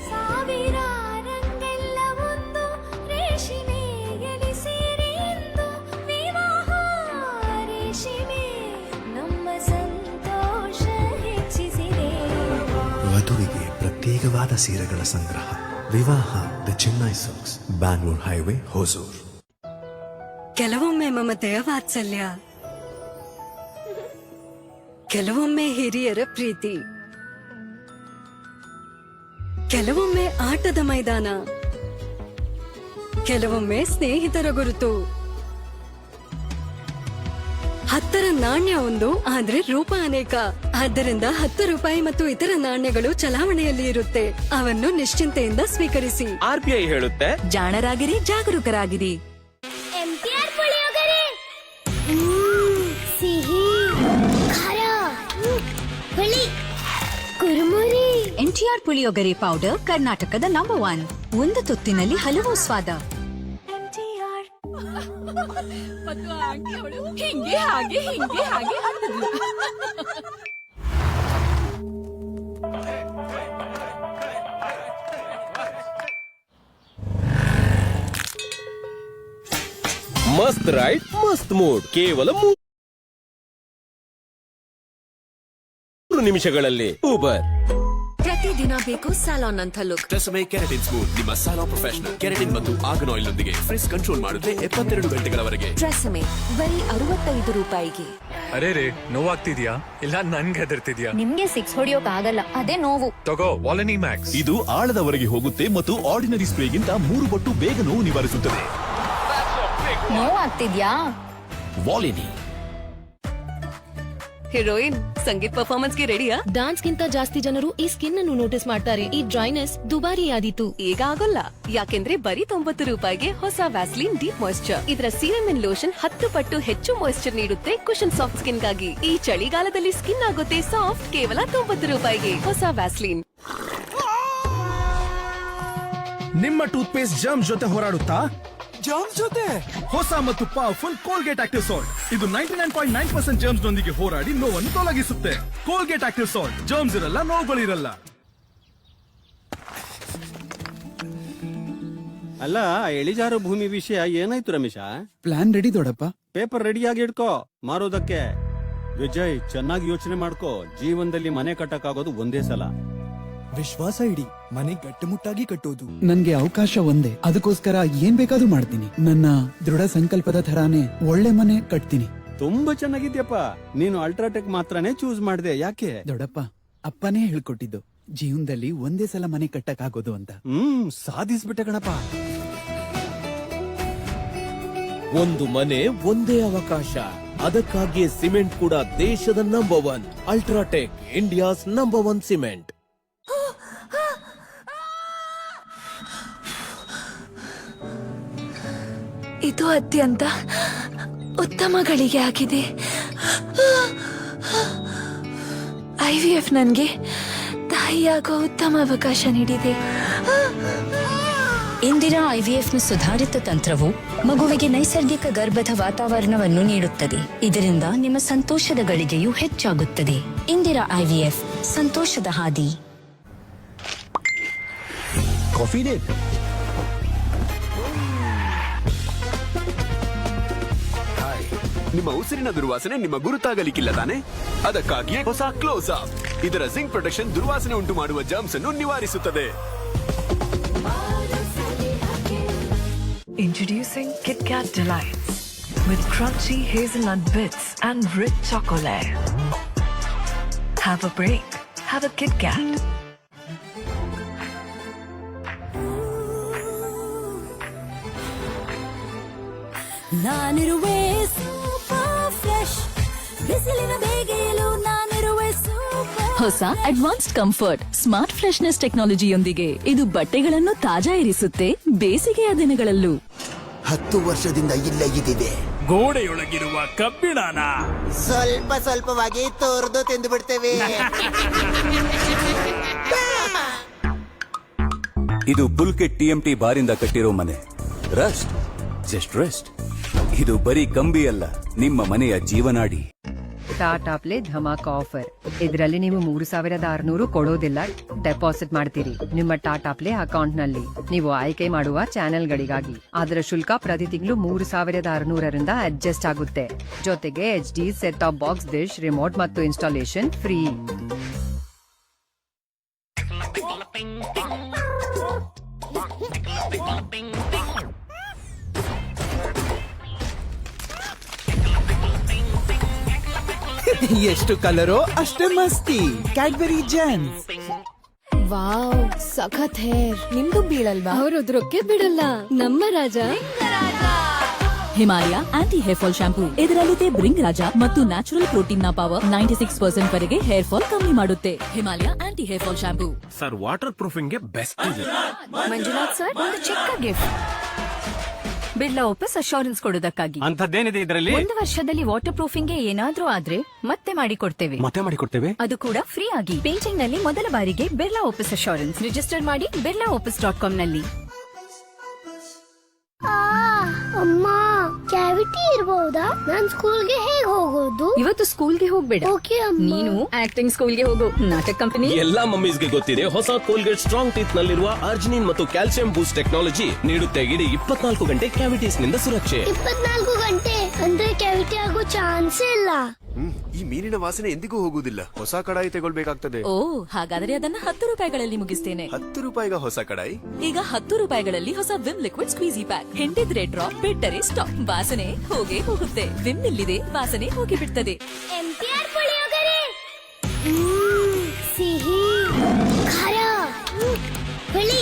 ವಧುವಿಗೆ ಪ್ರತ್ಯೇಕವಾದ ಸೀರೆಗಳ ಸಂಗ್ರಹ. ವಿವಾಹ the Chennai Silks, Bangalore highway, Hosur. ಕೆಲವೊಮ್ಮೆ ಮಮತೆಯ ವಾತ್ಸಲ್ಯ, ಕೆಲವೊಮ್ಮೆ ಹಿರಿಯರ ಪ್ರೀತಿ, ಕೆಲವೊಮ್ಮೆ ಆಟದ ಮೈದಾನ, ಕೆಲವೊಮ್ಮೆ ಸ್ನೇಹಿತರ ಗುರುತು. 10ರ ನಾಣ್ಯ ಒಂದು, ಆದ್ರೆ ರೂಪ ಅನೇಕ. ಆದ್ದರಿಂದ 10 ರೂಪಾಯಿ ಮತ್ತು ಇತರ ನಾಣ್ಯಗಳು ಚಲಾವಣೆಯಲ್ಲಿ ಇರುತ್ತೆ. ಅವನ್ನು ನಿಶ್ಚಿಂತೆಯಿಂದ ಸ್ವೀಕರಿಸಿ. RBI ಹೇಳುತ್ತೆ, ಜಾಣರಾಗಿರಿ, ಜಾಗರೂಕರಾಗಿರಿ. MTR ಪುಳಿಯೋಗರೆ. ಸಿಹಿ, ಖಾರ, ಹುಳಿ, ಕುರುಮುರಿ. NTR ಪುಳಿಯೋಗರೆ ಪೌಡರ್ ಕರ್ನಾಟಕದ ನಂಬರ್ 1. ಒಂದು ತುತ್ತಿನಲ್ಲಿ ಹಲವು ಸ್ವಾದ. ಮತ್ತು ಆ ಆಂಟಿ ಅವಳು ಹಿಂಗೆ ಹಾಗೆ ಅಂತಿದ್ಲು. ಮಸ್ತ್ ರೈಡ್ ಮಸ್ತ್ ಮೂಡ್ ಕೇವಲ 3 ನಿಮಿಷಗಳಲ್ಲಿ ಉಬರ್. ಪ್ರತಿ ಪ್ರತಿದಿನ ಬೇಕು ಸ್ಯಾಲಾನ್ ಅಂತ ಲುಕ್. ಟ್ರೆಸಮೆ ಕೆರಾಟಿನ್ ಸ್ಮೂತ್ ನಿಮ್ಮ ಸಾಲಾನ್ ಪ್ರೊಫೆಷನಲ್ ಕೆರಾಟಿನ್ ಮತ್ತು ಆರ್ಗನ್ ಆಯಿಲ್ ನೊಂದಿಗೆ ಫ್ರಿಸ್ ಕಂಟ್ರೋಲ್ ಮಾಡುತ್ತೆ 72 ಗಂಟೆಗಳವರೆಗೆ. ಟ್ರೆಸಮೆ ಬರೀ 65 ರೂಪಾಯಿಗೆ. ಅರೆ ರೇ ನೋವಾಗ್ತಿದ್ಯಾ ಇಲ್ಲ ನನ್ಗೆ ಹೆದರ್ತಿದ್ಯಾ? ನಿಮ್ಗೆ 6 ಹೊಡಿಯೋಕ್ ಆಗಲ್ಲ, ಅದೇ ನೋವು. ತಗೋ ವಾಲನಿ ಮ್ಯಾಕ್ಸ್. ಇದು ಆಳದವರೆಗೆ ಹೋಗುತ್ತೆ ಮತ್ತು ಆರ್ಡಿನರಿ ಸ್ಪ್ರೇಗಿಂತ 3 ಪಟ್ಟು ಬೇಗ ನೋವು ನಿವಾರಿಸುತ್ತದೆ. ನೋವಾಗ್ತಿದ್ಯಾ? ವಾಲಿನಿ. ಹೀರೋಯಿನ್, ಸಂಗೀತ್ ಪರ್ಫಾರ್ಮೆನ್ಸ್ಗೆ ರೆಡಿಯಾ? ಡಾನ್ಸ್ ಗಿಂತ ಜಾಸ್ತಿ ಜನರು ಈ ಸ್ಕಿನ್ ಅನ್ನು ನೋಟಿಸ್ ಮಾಡ್ತಾರೆ. ಈ ಡ್ರೈನೆಸ್ ದುಬಾರಿಯಾದೀತು. ಈಗ ಆಗೋಲ್ಲ, ಯಾಕೆಂದ್ರೆ ಬರೀ 90 ರೂಪಾಯಿಗೆ ಹೊಸ ವ್ಯಾಸ್ಲಿನ್ ಡೀಪ್ ಮಾಯಿಶ್ಚರ್. ಇದರ ಸೀರಮ್ ಲೋಷನ್ 10 ಪಟ್ಟು ಹೆಚ್ಚು ಮಾಯಿಶ್ಚರ್ ನೀಡುತ್ತೆ ಕುಶನ್ ಸಾಫ್ಟ್ ಸ್ಕಿನ್ ಗಾಗಿ. ಈ ಚಳಿಗಾಲದಲ್ಲಿ ಸ್ಕಿನ್ ಆಗುತ್ತೆ ಸಾಫ್ಟ್ ಕೇವಲ 90 ರೂಪಾಯಿಗೆ. ಹೊಸ ವ್ಯಾಸ್ಲಿನ್. ನಿಮ್ಮ ಟೂತ್ ಪೇಸ್ಟ್ ಜರ್ಮ್ ಜೊತೆ ಹೋರಾಡುತ್ತಾ? ಜರ್ಮ್ ಜೊತೆ ಹೊಸ ಮತ್ತು ಪವರ್ಫುಲ್ ಕೋಲ್ಗೇಟ್ ಆಕ್ಟಿವ್ ಸಾಲ್ಟ್. ಇದು 99.9% ಜರ್ಮ್ಸ್ ನೊಂದಿಗೆ ಹೋರಾಡಿ ನೋವನ್ನು ತೊಲಗಿಸುತ್ತೆ. ಕೋಲ್ಗೇಟ್ ಆಕ್ಟಿವ್ ಸಾಲ್ಟ್, ಜರ್ಮ್ಸ್ ಇರಲ್ಲ, ನೋವುಗಳಿರಲ್ಲ. ಅಲ್ಲ, ಇಳಿಜಾರು ಭೂಮಿ ವಿಷಯ ಏನಾಯ್ತು ರಮೇಶ? ಪ್ಲಾನ್ ರೆಡಿ ದೊಡ್ಡಪ್ಪ. ಪೇಪರ್ ರೆಡಿಯಾಗಿ ಇಟ್ಕೋ, ಮಾರೋದಕ್ಕೆ. ವಿಜಯ್, ಚೆನ್ನಾಗಿ ಯೋಚನೆ ಮಾಡ್ಕೋ. ಜೀವನದಲ್ಲಿ ಮನೆ ಕಟ್ಟಕ್ಕಾಗೋದು ಒಂದೇ ಸಲ. ವಿಶ್ವಾಸ ಇಡಿ, ಮನೆ ಗಟ್ಟುಮುಟ್ಟಾಗಿ ಕಟ್ಟೋದು. ನನ್ಗೆ ಅವಕಾಶ ಒಂದೇ, ಅದಕ್ಕೋಸ್ಕರ ಏನ್ ಬೇಕಾದ್ರೂ ಮಾಡ್ತೀನಿ. ನನ್ನ ದೃಢ ಸಂಕಲ್ಪದ ತರಾನೇ ಒಳ್ಳೆ ಮನೆ ಕಟ್ತೀನಿ. ತುಂಬಾ ಚೆನ್ನಾಗಿದ್ಯಪ್ಪ. ನೀನು ಅಲ್ಟ್ರಾಟೆಕ್ ಮಾತ್ರನೇ ಚೂಸ್ ಮಾಡಿದೆ, ಯಾಕೆ? ದೊಡ್ಡಪ್ಪ, ಅಪ್ಪನೇ ಹೇಳ್ಕೊಟ್ಟಿದ್ದು ಜೀವನದಲ್ಲಿ ಒಂದೇ ಸಲ ಮನೆ ಕಟ್ಟಕ್ಕಾಗೋದು ಅಂತ. ಸಾಧಿಸ್ಬಿಟ್ಟೆ ಕಣಪ್ಪ. ಒಂದು ಮನೆ ಒಂದೇ ಅವಕಾಶ. ಅದಕ್ಕಾಗಿಯೇ ಸಿಮೆಂಟ್ ಕೂಡ ದೇಶದ number 1. UltraTech, India's number 1 cement. ಇದು ಅತ್ಯಂತ ಉತ್ತಮ ಗಳಿಗೆ ಆಗಿದೆ. IVF ನನ್ಗೆ ತಾಯಿಯಾಗೋ ಉತ್ತಮ ಅವಕಾಶ ನೀಡಿದೆ. ಇಂದಿರಾ ಐವಿಎಫ್ನ ಸುಧಾರಿತ ತಂತ್ರವು ಮಗುವಿಗೆ ನೈಸರ್ಗಿಕ ಗರ್ಭದ ವಾತಾವರಣವನ್ನು ನೀಡುತ್ತದೆ. ಇದರಿಂದ ನಿಮ್ಮ ಸಂತೋಷದ ಗಳಿಗೆಯೂ ಹೆಚ್ಚಾಗುತ್ತದೆ. ಇಂದಿರಾ IVF, ಸಂತೋಷದ ಹಾದಿ. Coffee day. ನಿಮ್ಮ ಉಸಿರಿನ ದುರ್ವಾಸನೆ ನಿಮ್ಮ ಗುರುತಾಗಲಿಕ್ಕಿಲ್ಲ ತಾನೆ? ಅದಕ್ಕಾಗಿಯೇ ಹೊಸ ಕ್ಲೋಸ್ ಅಪ್. ಇದರ ಜಿಂಕ್ ಪ್ರೊಟೆಕ್ಷನ್ ದುರ್ವಾಸನೆ ಉಂಟು ಮಾಡುವ ಜರ್ಮ್ಸ್ ಅನ್ನು ನಿವಾರಿಸುತ್ತದೆ. Introducing KitKat Delights with crunchy hazelnut bits and rich chocolate. Have a break. Have a KitKat. ನಾನಿರುವೆ ಸೂಪರ್ ಫ್ರೆಶ್, ಬಿಸಿಲಿನ ಬೇಗೆಯಲು ನಾನಿರುವೆ ಸೂಪರ್. ಹೊಸ ಅಡ್ವಾನ್ಸ್ಡ್ ಕಂಫರ್ಟ್ ಸ್ಮಾರ್ಟ್ ಫ್ರೆಶ್ನೆಸ್ ಟೆಕ್ನಾಲಜಿಯೊಂದಿಗೆ ಇದು ಬಟ್ಟೆಗಳನ್ನು ತಾಜಾ ಇರಿಸುತ್ತೆ ಬೇಸಿಗೆಯ ದಿನಗಳಲ್ಲೂ. 10 ವರ್ಷದಿಂದ ಇಲ್ಲೇ ಇದ್ದೀವಿ. ಗೋಡೆಯೊಳಗಿರುವ ಕಬ್ಬಿಣನ ಸ್ವಲ್ಪ ಸ್ವಲ್ಪವಾಗಿ ತೋರ್ದು ತಿಂದು ಬಿಡ್ತೇವೆ. ಇದು ಬುಲ್ಕೆಟ್ TMT ಬಾರಿಂದ ಕಟ್ಟಿರೋ ಮನೆ. Rust, just rest. ಇದು ಬರೀ ಕಂಬಿ ಅಲ್ಲ, ನಿಮ್ಮ ಮನೆಯ ಜೀವನಾಡಿ. Tata play dhamaka offer. ಇದರಲ್ಲಿ ನೀವು 3600 ಕೊಡೋದಿಲ್ಲ, ಡೆಪಾಸಿಟ್ ಮಾಡ್ತೀರಿ ನಿಮ್ಮ ಟಾಟಾ ಪ್ಲೇ ಅಕೌಂಟ್ ನಲ್ಲಿ. ನೀವು ಆಯ್ಕೆ ಮಾಡುವ ಚಾನೆಲ್ಗಳಿಗಾಗಿ ಅದರ ಶುಲ್ಕ ಪ್ರತಿ ತಿಂಗಳು 3600ರಿಂದ ಅಡ್ಜಸ್ಟ್ ಆಗುತ್ತೆ. ಜೊತೆಗೆ HD set top box, dish, remote ಮತ್ತು ಇನ್ಸ್ಟಾಲೇಷನ್ ಫ್ರೀ. ಎಷ್ಟು ಕಲರೋ ಅಷ್ಟೇ ಮಸ್ತಿ. Cadbury Gems. ವಾವ್, ಸಖತ್ ಹೇರ್. ನಿಮ್ದು ಬೀಳಲ್ವಾ? ಅವ್ರೊದ್ರಕ್ಕೆ ಬಿಡಲ್ಲ. ನಮ್ಮ ರಾಜ Himalaya anti hair fall shampoo. ಇದರಲ್ಲಿದೆ ಬ್ರಿಂಗ್ ರಾಜ ಮತ್ತು ನ್ಯಾಚುರಲ್ ಪ್ರೋಟೀನ್ ನ ಪವರ್ 96% ವರೆಗೆ ಹೇರ್ ಫಾಲ್ ಕಮ್ಮಿ ಮಾಡುತ್ತೆ. Himalaya anti hair fall shampoo. Sir, water proofing ಗೆ ಬೆಸ್ಟ್ ಇದೆ. ಮಂಜುನಾಥ್ ಸರ್, ಒಂದು ಚಿಕ್ಕ ಗಿಫ್ಟ್. ಬಿರ್ಲಾ ಓಪಸ್ ಅಶ್ಯೂರೆನ್ಸ್ ಕೊಡೋದಕ್ಕಾಗಿ. ಅಂತದ್ದೇನಿದೆ ಇದರಲ್ಲಿ? 1 ವರ್ಷದಲ್ಲಿ ವಾಟರ್ ಪ್ರೂಫಿಂಗ್ ಗೆ ಏನಾದ್ರೂ ಆದ್ರೆ ಮತ್ತೆ ಮಾಡಿಕೊಡ್ತೇವೆ. ಅದು ಕೂಡ ಫ್ರೀ ಆಗಿ. ಪೇಂಟಿಂಗ್ ನಲ್ಲಿ ಮೊದಲ ಬಾರಿಗೆ ಬಿರ್ಲಾ ಓಪಸ್ ಅಶ್ಯೂರೆನ್ಸ್ ರಿಜಿಸ್ಟರ್ ಮಾಡಿ birlaopus.com ನಲ್ಲಿ. ಅಮ್ಮ, ಕ್ಯಾವಿಟಿ ಇರಬಹುದಾ? ನಾನ್ ಸ್ಕೂಲ್ಗೆ ಹೇಗೆ ಹೋಗೋದು? ಇವತ್ತು ಸ್ಕೂಲ್ಗೆ ಹೋಗ್ಬೇಡ. ನೀನು ಆಕ್ಟಿಂಗ್ ಸ್ಕೂಲ್ಗೆ ಹೋಗು. ನಾಟಕ ಕಂಪನಿ. ಎಲ್ಲಾ ಮಮ್ಮೀಸ್ಗೆ ಗೊತ್ತಿದೆ, ಹೊಸ ಕೋಲ್ಗೇಟ್ ಸ್ಟ್ರಾಂಗ್ ಟೀತ್ ನಲ್ಲಿರುವ ಆರ್ಜಿನಿನ್ ಮತ್ತು ಕ್ಯಾಲ್ಸಿಯಂ ಬೂಸ್ಟ್ ಟೆಕ್ನಾಲಜಿ ನೀಡುತ್ತೆ ಇಡೀ 24 ಗಂಟೆ ಕ್ಯಾವಿಟೀಸ್ ನಿಂದ ಸುರಕ್ಷೆ. 24 ಗಂಟೆ ಅಂದ್ರೆ ಕ್ಯಾವಿಟಿ ಆಗೋ ಚಾನ್ಸೇ ಇಲ್ಲ. ಈ ಮೀನಿನ ವಾಸನೆ ಎಂದಿಗೂ ಹೋಗುವುದಿಲ್ಲ. ಹೊಸ ಕಡಾಯಿ ತಗೊಳ್ಬೇಕಾಗ್ತದೆ. ಓ, ಹಾಗಾದ್ರೆ ಅದನ್ನ 10 ರೂಪಾಯಿಗಳಲ್ಲಿ ಮುಗಿಸ್ತೇನೆ. 10 ರೂಪಾಯಿಗ ಹೊಸ ಕಡಾಯಿ? ಈಗ 10 ರೂಪಾಯಿಗಳಲ್ಲಿ ಹೊಸ ವಿಮ್ ಲಿಕ್ವಿಡ್ ಸ್ಕ್ವೀಸಿ ಪ್ಯಾಕ್. ಹಿಂಡಿದ್ರೆ ಡ್ರಾಪ್, ಬಿಟ್ಟರೆ ಸ್ಟಾಪ್. ವಾಸನೆ ಹೋಗೇ ಹೋಗುತ್ತೆ. ವಿಮ್ ಇಲ್ಲಿದೆ, ವಾಸನೆ ಹೋಗಿ ಬಿಡ್ತದೆ. ಎಂಟಿಆರ್ ಪುಳಿಯೋಗರೆ. ಸಿಹಿ, ಖಾರ, ಹುಳಿ,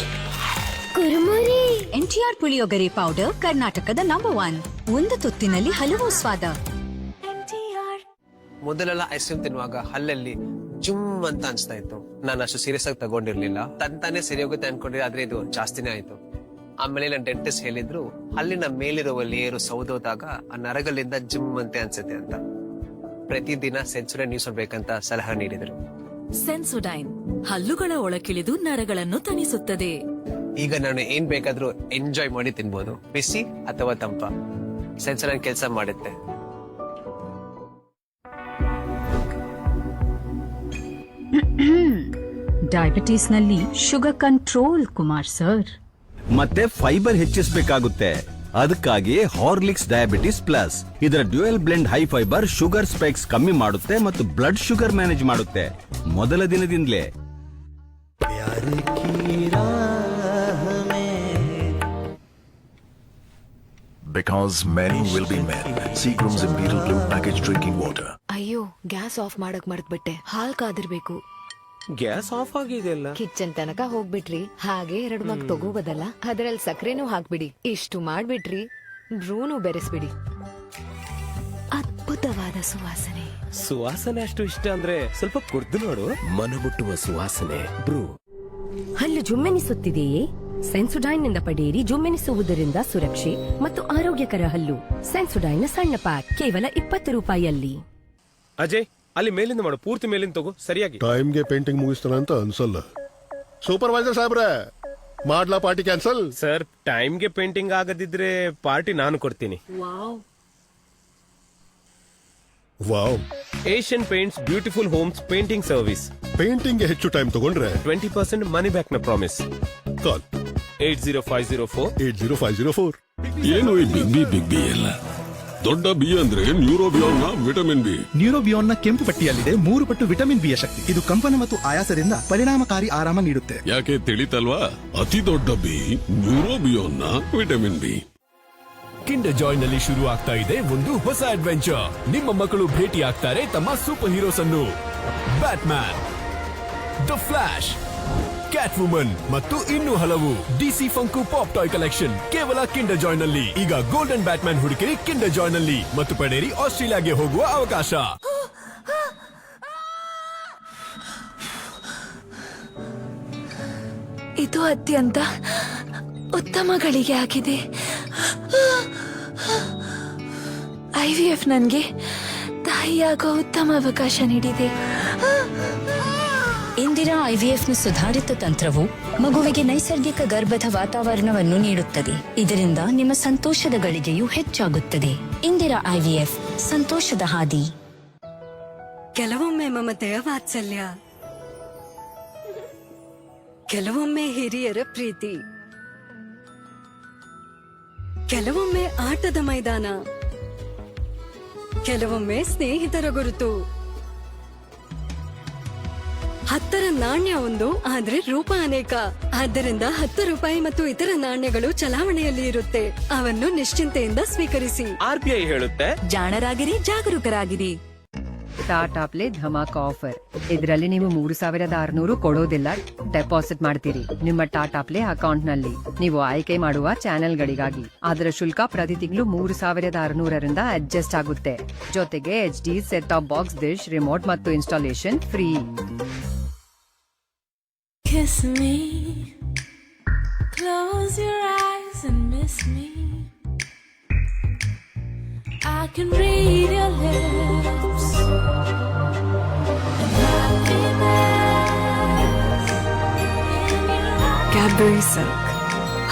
ಕುರುಮುರಿ. ಎನ್ಟಿಆರ್ ಪುಳಿಯೋಗರೆ ಪೌಡರ್ ಕರ್ನಾಟಕದ ನಂಬರ್ 1. ಒಂದು ತುತ್ತಿನಲ್ಲಿ ಹಲವು ಸ್ವಾದ. ಮೊದಲೆಲ್ಲ ಐಸ್ ಕ್ರೀಮ್ ತಿನ್ನುವಾಗ ಹಲ್ಲಲ್ಲಿ ಜುಮ್ ಅಂತ ಅನ್ಸ್ತಾ ಇತ್ತು. ನಾನು ಅಷ್ಟು ಸೀರಿಯಸ್ ಆಗಿ ತಗೊಂಡಿರ್ಲಿಲ್ಲ. ತಂತಾನೆ ಸರಿ ಹೋಗುತ್ತೆ ಅನ್ಕೊಂಡಿದ್ರೆ, ಆದ್ರೆ ಇದು ಜಾಸ್ತಿನೇ ಆಯ್ತು. ಆಮೇಲೆ ನನ್ನ ಡೆಂಟಿಸ್ಟ್ ಹೇಳಿದ್ರು, ಹಲ್ಲಿನ ಮೇಲಿರುವ ಲೇಯರು ಸೌದೋದಾಗ ಆ ನರಗಳಿಂದ ಜುಮ್ ಅಂತೆ ಅನ್ಸುತ್ತೆ ಅಂತ. ಪ್ರತಿದಿನ ಸೆನ್ಸೊಡೈನ್ ಯೂಸ್ ಮಾಡ್ಬೇಕಂತ ಸಲಹೆ ನೀಡಿದ್ರು. ಸೆನ್ಸೊಡೈನ್ ಹಲ್ಲುಗಳ ಒಳಕಿಳಿದು ನರಗಳನ್ನು ತಣಿಸುತ್ತದೆ. ಈಗ ನಾನು ಏನ್ ಬೇಕಾದ್ರೂ ಎಂಜಾಯ್ ಮಾಡಿ ತಿನ್ಬೋದು, ಬಿಸಿ ಅಥವಾ ತಂಪ. ಸೆನ್ಸೊಡೈನ್ ಕೆಲಸ ಮಾಡುತ್ತೆ. ಡಯಾಬಿಟೀಸ್ ನಲ್ಲಿ ಶುಗರ್ ಕಂಟ್ರೋಲ್ ಕುಮಾರ್ ಸರ್. ಮತ್ತೆ ಫೈಬರ್ ಹೆಚ್ಚಿಸಬೇಕಾಗುತ್ತೆ. ಅದಕ್ಕಾಗಿ ಹಾರ್ಲಿಕ್ಸ್ ಡಯಾಬಿಟಿಸ್ ಪ್ಲಸ್. ಇದರ dual blend high fibre sugar spikes ಕಮ್ಮಿ ಮಾಡುತ್ತೆ ಮತ್ತು ಬ್ಲಡ್ ಶುಗರ್ ಮ್ಯಾನೇಜ್ ಮಾಡುತ್ತೆ ಮೊದಲ ದಿನದಿಂದಲೇ. Because many will be men. Seagram's Imperial Blue Packaged Drinking Water. ಅಯ್ಯೋ, ಗ್ಯಾಸ್ ಆಫ್ ಮಾಡಕ್ ಮರ್ತ್ಬಿಟ್ಟೆ. ಹಾಲ್ ಕಾದಿರ್ಬೇಕು. ಗ್ಯಾಸ್ ಆಫ್ ಆಗಿದೆಯಲ್ಲ. ಕಿಚನ್ ತನಕ ಹೋಗ್ಬಿಟ್ರಿ. ಹಾಗೆ 2 ಮಗ್ ತಗೋಬೋದಲ್ಲ. ಅದ್ರಲ್ಲಿ ಸಕ್ಕರೆನೂ ಹಾಕ್ಬಿಡಿ. ಇಷ್ಟು ಮಾಡ್ಬಿಟ್ರಿ, ಬ್ರೂನು ಬೆರೆಸ್ಬಿಡಿ. ಅದ್ಭುತವಾದ ಸುವಾಸನೆ. ಸುವಾಸನೆ ಅಷ್ಟು ಇಷ್ಟ ಅಂದ್ರೆ ಸ್ವಲ್ಪ ಕುಡ್ದು ನೋಡು. ಮನಮುಟ್ಟುವ ಸುವಾಸನೆ ಬ್ರೂ. ಹಲ್ಲು ಜುಮ್ಮೆನಿಸುತ್ತಿದೆಯೇ? ಸೆನ್ಸೊಡೈನ್ ನಿಂದ ಪಡೆಯಿರಿ. ಜುಮ್ಮೆನಿಸುವುದರಿಂದ ಸುರಕ್ಷೆ ಮತ್ತು ಆರೋಗ್ಯಕರ ಹಲ್ಲು. ಸೆನ್ಸೊಡೈನ್ ಸಣ್ಣ ಪ್ಯಾಕ್ ಕೇವಲ 20 ರೂಪಾಯಿಯಲ್ಲಿ. ಅಜಯ್, ಅಲ್ಲಿ ಮೇಲಿಂದ ಮಾಡು. ಪೂರ್ತಿ ಮೇಲಿಂದ ತಗೋ. ಸರಿಯಾಗಿ ಟೈಮ್ಗೆ ಪೇಂಟಿಂಗ್ ಮುಗಿಸ್ತಾನ ಅಂತ ಅನ್ಸಲ್ಲ. ಸೂಪರ್ವೈಸರ್ ಸಾಹೇಬ್ರೆ, ಮಾಡ್ಲಾ ಪಾರ್ಟಿ ಕ್ಯಾನ್ಸಲ್? ಸರ್, ಟೈಮ್ಗೆ ಪೇಂಟಿಂಗ್ ಆಗದಿದ್ರೆ ಪಾರ್ಟಿ ನಾನು ಕೊಡ್ತೀನಿ. Wow. Asian paints beautiful homes painting service. Painting ಗೆ ಹೆಚ್ಚು ಟೈಮ್ ತಗೊಂಡ್ರೆ 20% ಮನಿ ಬ್ಯಾಕ್ ನ ಪ್ರಾಮಿಸ್. ಕಾಲ್ 80504. ಏನು ಈ ಬಿಗ್ ಬಿ ಎಲ್ಲ? ದೊಡ್ಡ ಬಿ ಅಂದ್ರೆ ನ್ಯೂರೋಬಿಯಾನ್ ನ ವಿಟಮಿನ್ ಬಿ. ನ್ಯೂರೋಬಿಯಾನ್ ನ ಕೆಂಪು ಪಟ್ಟಿಯಲ್ಲಿದೆ 3 ಪಟ್ಟು ವಿಟಮಿನ್ ಬಿ ಯ ಶಕ್ತಿ. ಇದು ಕಂಪನ ಮತ್ತು ಆಯಾಸದಿಂದ ಪರಿಣಾಮಕಾರಿ ಆರಾಮ ನೀಡುತ್ತೆ. ಯಾಕೆ ತಿಳಿತಲ್ವಾ? ಅತಿ ದೊಡ್ಡ ಬಿ ನ್ಯೂರೋಬಿಯಾನ್ ನ ವಿಟಮಿನ್ ಬಿ. ಕಿಂಡರ್ ಜಾಯ್ ನಲ್ಲಿ ಶುರು ಆಗ್ತಾ ಇದೆ ಒಂದು ಹೊಸ ಅಡ್ವೆಂಚರ್. ನಿಮ್ಮ ಮಕ್ಕಳು ಭೇಟಿ ಆಗ್ತಾರೆ ತಮ್ಮ ಸೂಪರ್ ಹೀರೋಸ್ ಅನ್ನು. Batman, the flash, cat woman ಮತ್ತು ಇನ್ನೂ ಹಲವು. ಡಿಸಿ ಫಂಕು ಪಾಪ್ ಟಾಯ್ ಕಲೆಕ್ಷನ್ ಕೇವಲ ಕಿಂಡರ್ ಜಾಯ್ ನಲ್ಲಿ. ಈಗ ಗೋಲ್ಡನ್ ಬ್ಯಾಟ್ಮ್ಯಾನ್ ಹುಡುಕಿರಿ ಕಿಂಡರ್ ಜಾಯ್ ನಲ್ಲಿ ಮತ್ತು ಪಡೆಯಿರಿ ಆಸ್ಟ್ರೇಲಿಯಾಗೆ ಹೋಗುವ ಅವಕಾಶ. ಇದು ಅತ್ಯಂತ ಉತ್ತಮ ಗಳಿಗೆ ಆಗಿದೆ. IVF ನನ್ಗೆ ತಾಯಿಯಾಗೋ ಉತ್ತಮ ಅವಕಾಶ ನೀಡಿದೆ. ಇಂದಿರಾ ಐವಿಎಫ್ನ ಸುಧಾರಿತ ತಂತ್ರವು ಮಗುವಿಗೆ ನೈಸರ್ಗಿಕ ಗರ್ಭದ ವಾತಾವರಣವನ್ನು ನೀಡುತ್ತದೆ. ಇದರಿಂದ ನಿಮ್ಮ ಸಂತೋಷದ ಗಳಿಗೆಯೂ ಹೆಚ್ಚಾಗುತ್ತದೆ. ಇಂದಿರಾ ಐವಿಎಫ್, ಸಂತೋಷದ ಹಾದಿ. ಕೆಲವೊಮ್ಮೆ ಮಮತೆಯ ವಾತ್ಸಲ್ಯ, ಕೆಲವೊಮ್ಮೆ ಹಿರಿಯರ ಪ್ರೀತಿ, ಕೆಲವೊಮ್ಮೆ ಆಟದ ಮೈದಾನ, ಕೆಲವೊಮ್ಮೆ ಸ್ನೇಹಿತರ ಗುರುತು. 10ರ ನಾಣ್ಯ ಒಂದು, ಆದ್ರೆ ರೂಪ ಅನೇಕ. ಆದ್ದರಿಂದ 10 ರೂಪಾಯಿ ಮತ್ತು ಇತರ ನಾಣ್ಯಗಳು ಚಲಾವಣೆಯಲ್ಲಿ ಇರುತ್ತೆ. ಅವನ್ನು ನಿಶ್ಚಿಂತೆಯಿಂದ ಸ್ವೀಕರಿಸಿ. RBI ಹೇಳುತ್ತೆ, ಜಾಣರಾಗಿರಿ, ಜಾಗರೂಕರಾಗಿರಿ. Tata play dhamaka offer. ಇದರಲ್ಲಿ ನೀವು 3600 ಕೊಡೋದಿಲ್ಲ, ಡೆಪಾಸಿಟ್ ಮಾಡ್ತೀರಿ ನಿಮ್ಮ ಟಾಟಾ ಪ್ಲೇ ಅಕೌಂಟ್ ನಲ್ಲಿ. ನೀವು ಆಯ್ಕೆ ಮಾಡುವ ಚಾನೆಲ್ಗಳಿಗಾಗಿ. ಅದರ ಶುಲ್ಕ ಪ್ರತಿ ತಿಂಗಳು 3600ರಿಂದ ಅಡ್ಜಸ್ಟ್ ಆಗುತ್ತೆ. ಜೊತೆಗೆ HD set top box, dish, remote ಮತ್ತು installation free. Kiss me, close your eyes and miss me. I can read your lips and happiness in your eyes. Cadbury Silk.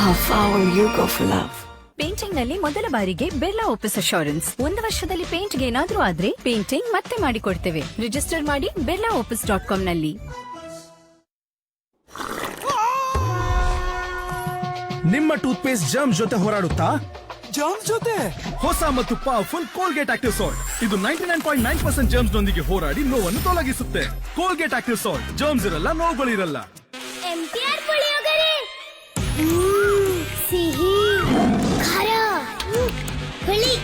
How far will you go for love? Painting ನಲ್ಲಿ ಮೊದಲ ಬಾರಿಗೆ ಬಿರ್ಲಾ ಓಪಸ್ ಅಶ್ಯೂರೆನ್ಸ್. 1 ವರ್ಷದಲ್ಲಿ ಪೇಂಟ್ಗೆ ಏನಾದ್ರೂ ಆದ್ರೆ ಪೇಂಟಿಂಗ್ ಮತ್ತೆ ಮಾಡಿಕೊಡ್ತೇವೆ. ರಿಜಿಸ್ಟರ್ ಮಾಡಿ birlaopus.com ನಲ್ಲಿ. ನಿಮ್ಮ ಟೂತ್ ಪೇಸ್ಟ್ ಜರ್ಮ್ಸ್ ಜೊತೆ ಹೋರಾಡುತ್ತಾ? ಜರ್ಮ್ಸ್ ಜೊತೆ ಹೊಸ ಮತ್ತು ಪವರ್ಫುಲ್ ಕೋಲ್ಗೇಟ್ ಆಕ್ಟಿವ್ ಸಾಲ್ಟ್. ಇದು 99.9% ಜರ್ಮ್ಸ್ ನೊಂದಿಗೆ ಹೋರಾಡಿ ನೋವನ್ನು ತೊಲಗಿಸುತ್ತೆ. ಕೋಲ್ಗೇಟ್ ಆಕ್ಟಿವ್ ಸಾಲ್ಟ್, ಜರ್ಮ್ಸ್ ಇರಲ್ಲ, ನೋವುಗಳಿರಲ್ಲ. MTR ಪುಳಿಯೋಗರೆ ಸಿಹಿ ಖಾರ ಹುಳಿ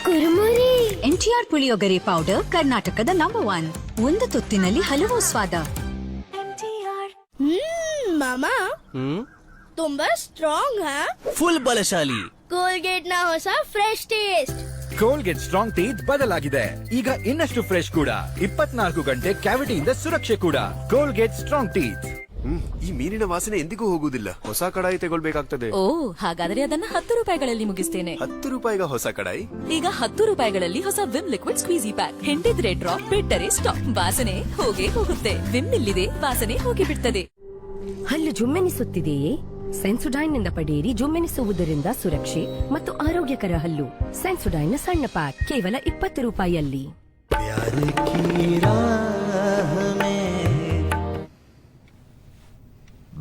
ಕುರುಮುರಿ. ಎನ್ಟಿಆರ್ ಪುಳಿಯೊಗರೆ ಪೌಡರ್ ಕರ್ನಾಟಕದ ನಂಬರ್ 1. ಒಂದು ತುತ್ತಿನಲ್ಲಿ ಹಲವು ಸ್ವಾದ. ಮಾಮ ತುಂಬಾ ಸ್ಟ್ರಾಂಗ್ ಫುಲ್ ಬಲಶಾಲಿ. ಕೋಲ್ಗೇಟ್ ನ ಹೊಸ fresh taste. Colgate strong teeth ಬದಲಾಗಿದೆ. ಈಗ ಇನ್ನಷ್ಟು ಫ್ರೆಶ್ ಕೂಡ. 24 ಗಂಟೆ ಕ್ಯಾವಿಟಿಯಿಂದ ಸುರಕ್ಷೆ ಕೂಡ. Colgate strong teeth. ಈ ಮೀನಿನ ವಾಸನೆ ಎಂದಿಗೂ ಹೋಗುವುದಿಲ್ಲ. ಹೊಸ ಕಡಾಯಿ ತಗೊಳ್ಬೇಕಾಗ್ತದೆ. ಓ, ಹಾಗಾದ್ರೆ ಅದನ್ನ 10 ರೂಪಾಯಿಗಳಲ್ಲಿ ಮುಗಿಸ್ತೇನೆ. 10 ರೂಪಾಯಿಗ ಹೊಸ ಕಡಾಯಿ? ಈಗ 10 ರೂಪಾಯಿಗಳಲ್ಲಿ ಹೊಸ ವಿಮ್ ಲಿಕ್ವಿಡ್ ಸ್ಕ್ವೀಸಿ ಪ್ಯಾಕ್. ಹಿಂಡಿದ್ರೆ ಡ್ರಾಪ್, ಬಿಟ್ಟರೆ ಸ್ಟಾಪ್. ವಾಸನೆ ಹೋಗೇ ಹೋಗುತ್ತೆ. ವಿಮ್ ಇಲ್ಲಿದೆ, ವಾಸನೆ ಹೋಗಿ ಬಿಡ್ತದೆ. ಹಲ್ಲು ಜುಮ್ಮೆನಿಸುತ್ತಿದೆಯೇ? ಸೆನ್ಸುಡೈನ್ ನಿಂದ ಪಡೆಯಿರಿ. ಜುಮ್ಮೆನಿಸುವುದರಿಂದ ಸುರಕ್ಷೆ ಮತ್ತು ಆರೋಗ್ಯಕರ ಹಲ್ಲು. ಸೆನ್ಸುಡೈನ್ ನ ಸಣ್ಣ ಪ್ಯಾಕ್ ಕೇವಲ 20 ರೂಪಾಯಿಯಲ್ಲಿ.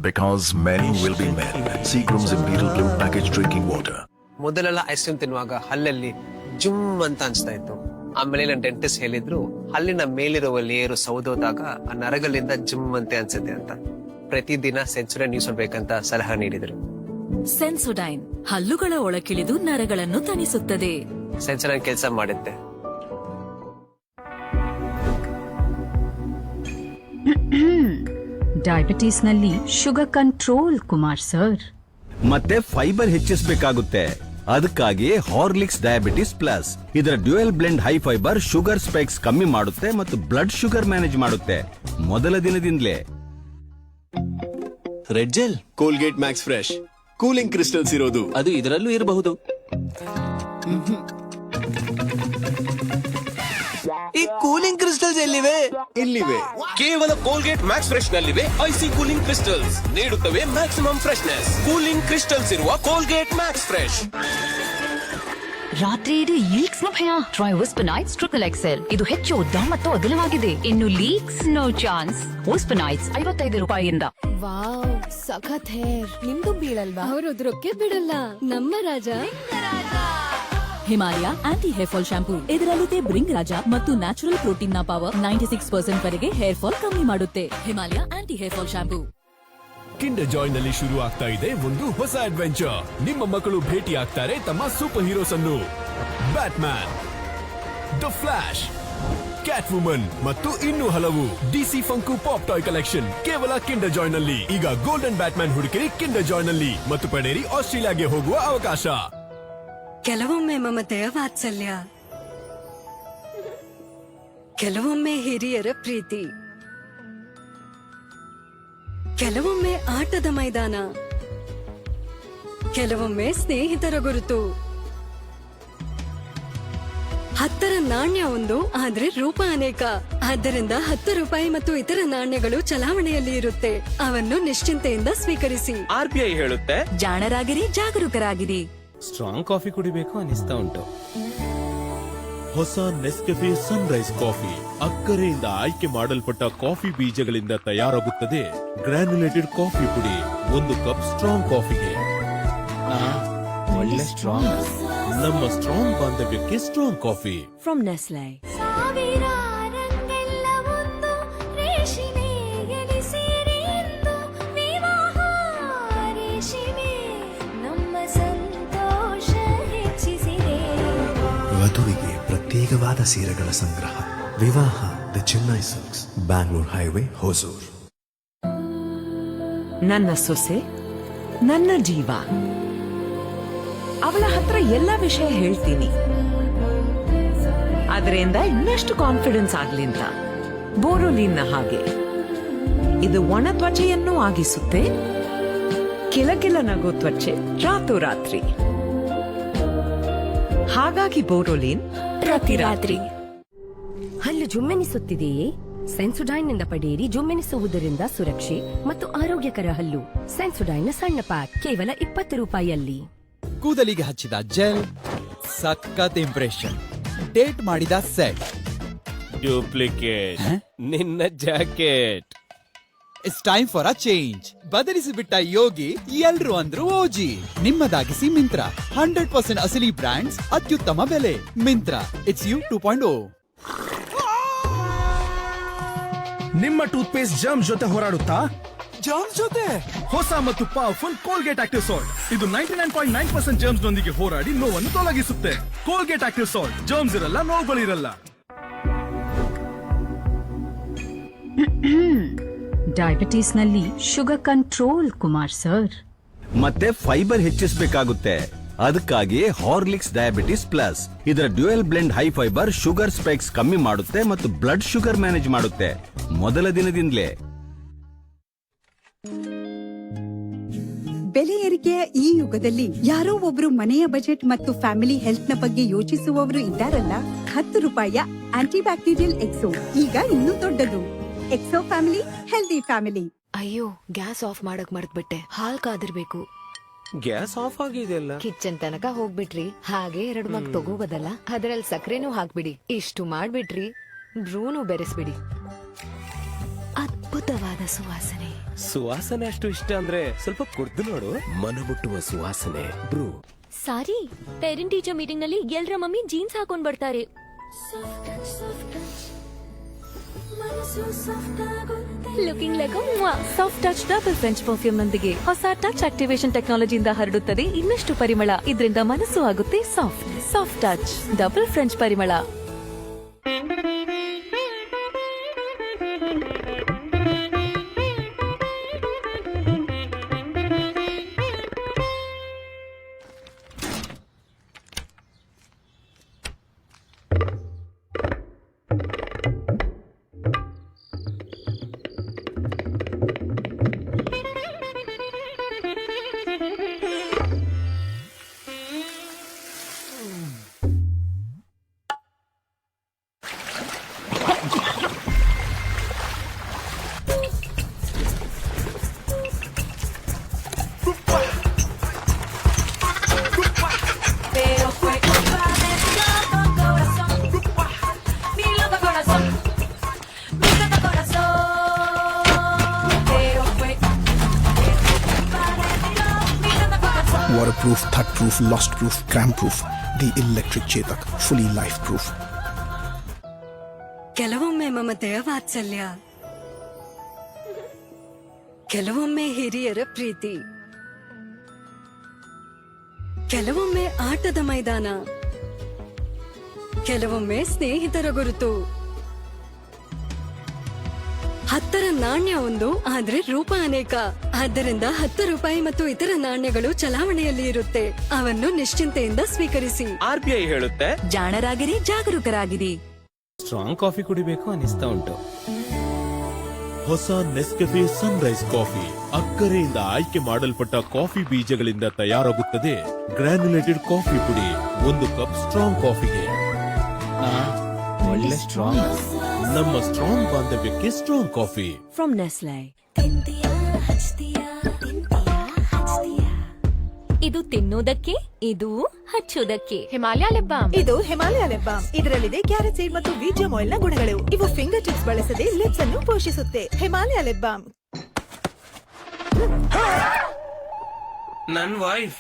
Because many will be men. Seagram's Imperial Blue Packaged Drinking Water. ಮೊದಲೆಲ್ಲ ಐಸ್ ಕ್ರೀಮ್ ತಿನ್ನುವಾಗ ಹಲ್ಲಲ್ಲಿ ಜುಮ್ ಅಂತ ಅನ್ಸ್ತಾ ಇತ್ತು. ಆಮೇಲೆ ನನ್ನ ಡೆಂಟಿಸ್ಟ್ ಹೇಳಿದ್ರು ಹಲ್ಲಿನ ಮೇಲಿರುವ ಲೇಯರು ಸೌದೋದಾಗ ಆ ನರಗಳಿಂದ ಜುಮ್ ಅಂತೆ ಅನ್ಸುತ್ತೆ ಅಂತ. ಪ್ರತಿದಿನ ಸೆನ್ಸುಡೈನ್ ಯೂಸ್ ಮಾಡ್ಬೇಕಂತ ಸಲಹೆ ನೀಡಿದ್ರು. ಸೆನ್ಸೊಡೈನ್ ಹಲ್ಲುಗಳ ಒಳಕಿಳಿದು ನರಗಳನ್ನು ತಣಿಸುತ್ತದೆ. ಸೆನ್ಸುಡೈನ್ ಕೆಲಸ ಮಾಡುತ್ತೆ. ಡಯಾಬಿಟೀಸ್ ನಲ್ಲಿ ಶುಗರ್ ಕಂಟ್ರೋಲ್ ಕುಮಾರ್ ಸರ್. ಮತ್ತೆ ಫೈಬರ್ ಹೆಚ್ಚಿಸಬೇಕಾಗುತ್ತೆ. ಅದಕ್ಕಾಗಿ ಹಾರ್ಲಿಕ್ಸ್ ಡಯಾಬಿಟಿಸ್ ಪ್ಲಸ್. ಇದರ dual blend high fibre sugar spikes ಕಮ್ಮಿ ಮಾಡುತ್ತೆ ಮತ್ತು ಬ್ಲಡ್ ಶುಗರ್ ಮ್ಯಾನೇಜ್ ಮಾಡುತ್ತೆ ಮೊದಲ ದಿನದಿಂದಲೇ. Red gel, Colgate max fresh cooling crystals ಇರೋದು. ಅದು ಇದರಲ್ಲೂ ಇರಬಹುದು. ಈ ಕೂಲಿಂಗ್ ಕ್ರಿಸ್ಟಲ್ಸ್ ಎಲ್ಲಿವೆ? ಇಲ್ಲಿವೆ. ಕೇವಲ ಕೋಲ್ಗೇಟ್ ಮ್ಯಾಕ್ಸ್ ಫ್ರೆಶ್ ನಲ್ಲಿವೆ. ಐಸಿ ಕೂಲಿಂಗ್ ಕ್ರಿಸ್ಟಲ್ಸ್ ನೀಡುತ್ತವೆ ಮ್ಯಾಕ್ಸಿಮಮ್ ಫ್ರೆಶ್ನೆಸ್. ಕೂಲಿಂಗ್ ಕ್ರಿಸ್ಟಲ್ಸ್ ಇರುವ ಕೋಲ್ಗೇಟ್ ಮ್ಯಾಕ್ಸ್ ಫ್ರೆಶ್. ರಾತ್ರಿ ಇಡೀ ಲೀಕ್ಸ್ ನ ಭಯ. Try Whisper Nights triple XL. ಇದು ಹೆಚ್ಚು ಉದ್ದ ಮತ್ತು ಅಗಲವಾಗಿದೆ. ಇನ್ನು ಲೀಕ್ಸ್ ನೋ ಚಾನ್ಸ್. ವಿಸ್ಪನೈಟ್ಸ್ 55 ರೂಪಾಯಿಯಿಂದ. ವಾವ್, ಸಖತ್ ಹೇರ್. ನಿಮ್ದು ಬೀಳಲ್ವಾ? ಅವರು ಉದ್ರಕ್ಕೆ ಬಿಡಲ್ಲ. ನಮ್ಮ ರಾಜ Himalaya anti hair fall shampoo. ಇದರಲ್ಲಿದೆ ಬ್ರಿಂಗ್ ರಾಜ ಮತ್ತು ನ್ಯಾಚುರಲ್ ಪ್ರೋಟೀನ್ ನ ಪವರ್ 96% ವರೆಗೆ ಹೇರ್ ಫಾಲ್ ಕಮ್ಮಿ ಮಾಡುತ್ತೆ. Himalaya anti hair fall shampoo. Kinder Joy ನಲ್ಲಿ ಶುರು ಆಗ್ತಾ ಇದೆ ಒಂದು ಹೊಸ ಅಡ್ವೆಂಚರ್. ನಿಮ್ಮ ಮಕ್ಕಳು ಭೇಟಿ ಆಗ್ತಾರೆ ತಮ್ಮ ಸೂಪರ್ ಹೀರೋಸ್ ಅನ್ನು. Batman, the flash, cat woman ಮತ್ತು ಇನ್ನೂ ಹಲವು. ಡಿಸಿ ಫಂಕು ಪಾಪ್ ಟಾಯ್ ಕಲೆಕ್ಷನ್ ಕೇವಲ ಕಿಂಡರ್ ಜಾಯ್ ನಲ್ಲಿ. ಈಗ ಗೋಲ್ಡನ್ ಬ್ಯಾಟ್ಮ್ಯಾನ್ ಹುಡುಕಿರಿ ಕಿಂಡರ್ ಜಾಯ್ ನಲ್ಲಿ ಮತ್ತು ಪಡೆಯಿರಿ ಆಸ್ಟ್ರೇಲಿಯಾಗೆ ಹೋಗುವ ಅವಕಾಶ. ಕೆಲವೊಮ್ಮೆ ಮಮತೆಯ ವಾತ್ಸಲ್ಯ, ಕೆಲವೊಮ್ಮೆ ಹಿರಿಯರ ಪ್ರೀತಿ, ಕೆಲವೊಮ್ಮೆ ಆಟದ ಮೈದಾನ, ಕೆಲವೊಮ್ಮೆ ಸ್ನೇಹಿತರ ಗುರುತು. 10ರ ನಾಣ್ಯ ಒಂದು, ಆದ್ರೆ ರೂಪ ಅನೇಕ. ಆದ್ದರಿಂದ 10 ರೂಪಾಯಿ ಮತ್ತು ಇತರ ನಾಣ್ಯಗಳು ಚಲಾವಣೆಯಲ್ಲಿ ಇರುತ್ತೆ. ಅವನ್ನು ನಿಶ್ಚಿಂತೆಯಿಂದ ಸ್ವೀಕರಿಸಿ. RBI ಹೇಳುತ್ತೆ, ಜಾಣರಾಗಿರಿ, ಜಾಗರೂಕರಾಗಿರಿ. ಸ್ಟ್ರಾಂಗ್ ಕಾಫಿ ಕುಡಿಬೇಕು ಅನಿಸ್ತಾ ಉಂಟು. ಹೊಸ ನೆಸ್ಕೆಫೆ ಸನ್ರೈಸ್ ಕಾಫಿ ಅಕ್ಕರೆಯಿಂದ ಆಯ್ಕೆ ಮಾಡಲ್ಪಟ್ಟ ಕಾಫಿ ಬೀಜಗಳಿಂದ ತಯಾರಾಗುತ್ತದೆ. ಗ್ರಾನ್ಯುಲೇಟೆಡ್ ಕಾಫಿ ಪುಡಿ 1 ಕಪ್ ಸ್ಟ್ರಾಂಗ್ ಕಾಫಿಗೆ. ಒಳ್ಳೆ ಸ್ಟ್ರಾಂಗ್. ನಮ್ಮ ಸ್ಟ್ರಾಂಗ್ ಬಾಂಧವ್ಯಕ್ಕೆ ಸ್ಟ್ರಾಂಗ್ ಕಾಫಿ ಫ್ರಮ್ ನೆಸ್ಲೆ. ವಧುವಿಗೆ ಪ್ರತ್ಯೇಕವಾದ ಸೀರೆಗಳ ಸಂಗ್ರಹ. ವಿವಾಹ the Chennai Silks, Bangalore highway, Hosur. ನನ್ನ ಸೊಸೆ ನನ್ನ ಜೀವ. ಅವಳ ಹತ್ರ ಎಲ್ಲ ವಿಷಯ ಹೇಳ್ತೀನಿ. ಅದರಿಂದ ಇನ್ನಷ್ಟು ಕಾನ್ಫಿಡೆನ್ಸ್ ಆಗ್ಲಿ ಅಂತ. ಬೋರೋಲಿನ್ ಹಾಗೆ ಇದು ಒಣ ತ್ವಚೆಯನ್ನು ಆಗಿಸುತ್ತೆ. ಕಿಲಕಿಲ ನಗೋ ತ್ವಚೆ ರಾತ್ರೋರಾತ್ರಿ. ಹಾಗಾಗಿ ಬೋರೋಲಿನ್ ಪ್ರತಿ ರಾತ್ರಿ. ಹಲ್ಲು ಜುಮ್ಮೆನಿಸುತ್ತಿದೆಯೇ? ಸೆನ್ಸುಡೈನ್ ನಿಂದ ಪಡೆಯಿರಿ. ಜುಮ್ಮೆನಿಸುವುದರಿಂದ ಸುರಕ್ಷೆ ಮತ್ತು ಆರೋಗ್ಯಕರ ಹಲ್ಲು. ಸೆನ್ಸುಡೈನ್ ನ ಸಣ್ಣ ಪ್ಯಾಕ್ ಕೇವಲ 20 ರೂಪಾಯಿಯಲ್ಲಿ. ಕೂದಲಿಗೆ ಹಚ್ಚಿದ ಜೆಲ್, ಸಖತ್ ಇಂಪ್ರೆಷನ್. ಡೇಟ್ ಮಾಡಿದ ಸೆಟ್, ಡೂಪ್ಲಿಕೇಟ್ ನಿನ್ನ jacket. It's time for a change. ಬದಲಿಸಿ ಬಿಟ್ಟ ಯೋಗಿ ಎಲ್ರು ಅಂದ್ರು ಓಜಿ. ನಿಮ್ಮದಾಗಿಸಿ ಮಿಂತ್ರ. 100% ಅಸಲಿ ಬ್ರ್ಯಾಂಡ್ಸ್, ಅತ್ಯುತ್ತಮ ಬೆಲೆ. Myntra, it's you 2.0. ನಿಮ್ಮ ಟೂತ್ ಪೇಸ್ಟ್ ಜರ್ಮ್ ಜೊತೆ ಹೋರಾಡುತ್ತಾ? ಜರ್ಮ್ ಜೊತೆ ಹೊಸ ಮತ್ತು ಪವರ್ಫುಲ್ ಕೋಲ್ಗೇಟ್ ಆಕ್ಟಿವ್ ಸಾಲ್ಟ್. ಇದು 99.9% ಜರ್ಮ್ಸ್ ನೊಂದಿಗೆ ಹೋರಾಡಿ ನೋವನ್ನು ತೊಲಗಿಸುತ್ತೆ. ಕೋಲ್ಗೇಟ್ ಆಕ್ಟಿವ್ ಸಾಲ್ಟ್, ಜರ್ಮ್ಸ್ ಇರಲ್ಲ, ನೋವುಗಳಿರಲ್ಲ. ಡಯಾಬಿಟೀಸ್ ನಲ್ಲಿ ಶುಗರ್ ಕಂಟ್ರೋಲ್ ಕುಮಾರ್ ಸರ್. ಮತ್ತೆ ಫೈಬರ್ ಹೆಚ್ಚಿಸಬೇಕಾಗುತ್ತೆ. ಅದಕ್ಕಾಗಿ ಹಾರ್ಲಿಕ್ಸ್ ಡಯಾಬಿಟಿಸ್ ಪ್ಲಸ್. ಇದರ dual blend high fibre sugar spikes ಕಮ್ಮಿ ಮಾಡುತ್ತೆ ಮತ್ತು ಬ್ಲಡ್ ಶುಗರ್ ಮ್ಯಾನೇಜ್ ಮಾಡುತ್ತೆ ಮೊದಲ ದಿನದಿಂದಲೇ. ಬೆಲೆ ಏರಿಕೆಯ ಈ ಯುಗದಲ್ಲಿ ಯಾರೋ ಒಬ್ರು ಮನೆಯ ಬಜೆಟ್ ಮತ್ತು ಫ್ಯಾಮಿಲಿ ಹೆಲ್ತ್ ನ ಬಗ್ಗೆ ಯೋಚಿಸುವವರು ಇದ್ದಾರಲ್ಲ. 10 ರೂಪಾಯಿಯ ಆಂಟಿ ಬ್ಯಾಕ್ಟೀರಿಯಲ್ ಎಕ್ಸೋ ಈಗ ಇನ್ನೂ ದೊಡ್ಡದು. Exo family, healthy family. ಅಯ್ಯೋ, ಗ್ಯಾಸ್ ಆಫ್ ಮಾಡಕ್ ಮರ್ತ್ಬಿಟ್ಟೆ. ಹಾಲ್ ಕಾದಿರ್ಬೇಕು. ಗ್ಯಾಸ್ ಆಫ್ ಆಗಿದೆಯಲ್ಲ. ಕಿಚನ್ ತನಕ ಹೋಗ್ಬಿಟ್ರಿ, ಹಾಗೆ 2 ಮಗ್ ತಗೋಬೋದಲ್ಲ. ಅದ್ರಲ್ಲಿ ಸಕ್ಕರೆನೂ ಹಾಕ್ಬಿಡಿ. ಇಷ್ಟು ಮಾಡ್ಬಿಟ್ರಿ, ಬ್ರೂನು ಬೆರೆಸ್ಬಿಡಿ. ಅದ್ಭುತವಾದ ಸುವಾಸನೆ. ಸುವಾಸನೆ ಅಷ್ಟು ಇಷ್ಟ ಅಂದ್ರೆ ಸ್ವಲ್ಪ ಕುಡ್ದು ನೋಡು. ಮನಮುಟ್ಟುವ ಸುವಾಸನೆ ಬ್ರೂ. ಸಾರಿ, ಪೇರೆಂಟ್ ಟೀಚರ್ ಮೀಟಿಂಗ್ ನಲ್ಲಿ ಎಲ್ರ ಮಮ್ಮಿ ಜೀನ್ಸ್ ಹಾಕೊಂಡ್ ಬರ್ತಾರೆ. Looking like soft touch double French perfume ನೊಂದಿಗೆ ಹೊಸ ಟಚ್ ಆಕ್ಟಿವೇಶನ್ ಟೆಕ್ನಾಲಜಿಯಿಂದ ಹರಡುತ್ತದೆ ಇನ್ನಷ್ಟು ಪರಿಮಳ. ಇದರಿಂದ ಮನಸ್ಸು ಆಗುತ್ತೆ soft. Soft touch double French ಪರಿಮಳ. Waterproof, thud-proof, lost-proof, cramp-proof. The electric Chetak, fully life-proof. ಕೆಲವೊಮ್ಮೆ ಮಮತೆಯ ವಾತ್ಸಲ್ಯ, ಕೆಲವೊಮ್ಮೆ ಹಿರಿಯರ ಪ್ರೀತಿ, ಕೆಲವೊಮ್ಮೆ ಆಟದ ಮೈದಾನ, ಕೆಲವೊಮ್ಮೆ ಸ್ನೇಹಿತರ ಗುರುತು. 10ರ ನಾಣ್ಯ ಒಂದು, ಆದ್ರೆ ರೂಪ ಅನೇಕ. ಆದ್ದರಿಂದ 10 ರೂಪಾಯಿ ಮತ್ತು ಇತರ ನಾಣ್ಯಗಳು ಚಲಾವಣೆಯಲ್ಲಿ ಇರುತ್ತೆ. ಅವನ್ನು ನಿಶ್ಚಿಂತೆಯಿಂದ ಸ್ವೀಕರಿಸಿ. RBI ಹೇಳುತ್ತೆ, ಜಾಣರಾಗಿರಿ, ಜಾಗರೂಕರಾಗಿರಿ. ಸ್ಟ್ರಾಂಗ್ ಕಾಫಿ ಕುಡಿಬೇಕು ಅನಿಸ್ತಾ ಉಂಟು. ಹೊಸ ನೆಸ್ಕೆಫೆ ಸನ್ರೈಸ್ ಕಾಫಿ ಅಕ್ಕರೆಯಿಂದ ಆಯ್ಕೆ ಮಾಡಲ್ಪಟ್ಟ ಕಾಫಿ ಬೀಜಗಳಿಂದ ತಯಾರಾಗುತ್ತದೆ. ಗ್ರಾನ್ಯುಲೇಟೆಡ್ ಕಾಫಿ ಪುಡಿ 1 ಕಪ್ ಸ್ಟ್ರಾಂಗ್ ಕಾಫಿಗೆ. ಒಳ್ಳೆ ಸ್ಟ್ರಾಂಗ್. ನಮ್ಮ ಸ್ಟ್ರಾಂಗ್ ಬಾಂಧವ್ಯಕ್ಕೆ ಸ್ಟ್ರಾಂಗ್ ಕಾಫಿ ಫ್ರಮ್ ನೆಸ್ಲೆ. ಇದು ತಿನ್ನೋದಕ್ಕೆ, ಇದು ಹಚ್ಚೋದಕ್ಕೆ. Himalaya lip balm. ಇದು ಹಿಮಾಲಯ ಲಿಪ್ ಬಾಮ್. ಇದರಲ್ಲಿದೆ ಕ್ಯಾರೆಟ್ ಸೀಡ್ ಮತ್ತು ವೀಟಿಯಂ ಆಯಿಲ್ ನ ಗುಣಗಳು. ಇವು ಫಿಂಗರ್ ಟಿಪ್ಸ್ ಬಳಸದೆ ಲಿಪ್ಸ್ ಅನ್ನು ಪೋಷಿಸುತ್ತೆ. Himalaya lip balm. ನನ್ ವೈಫ್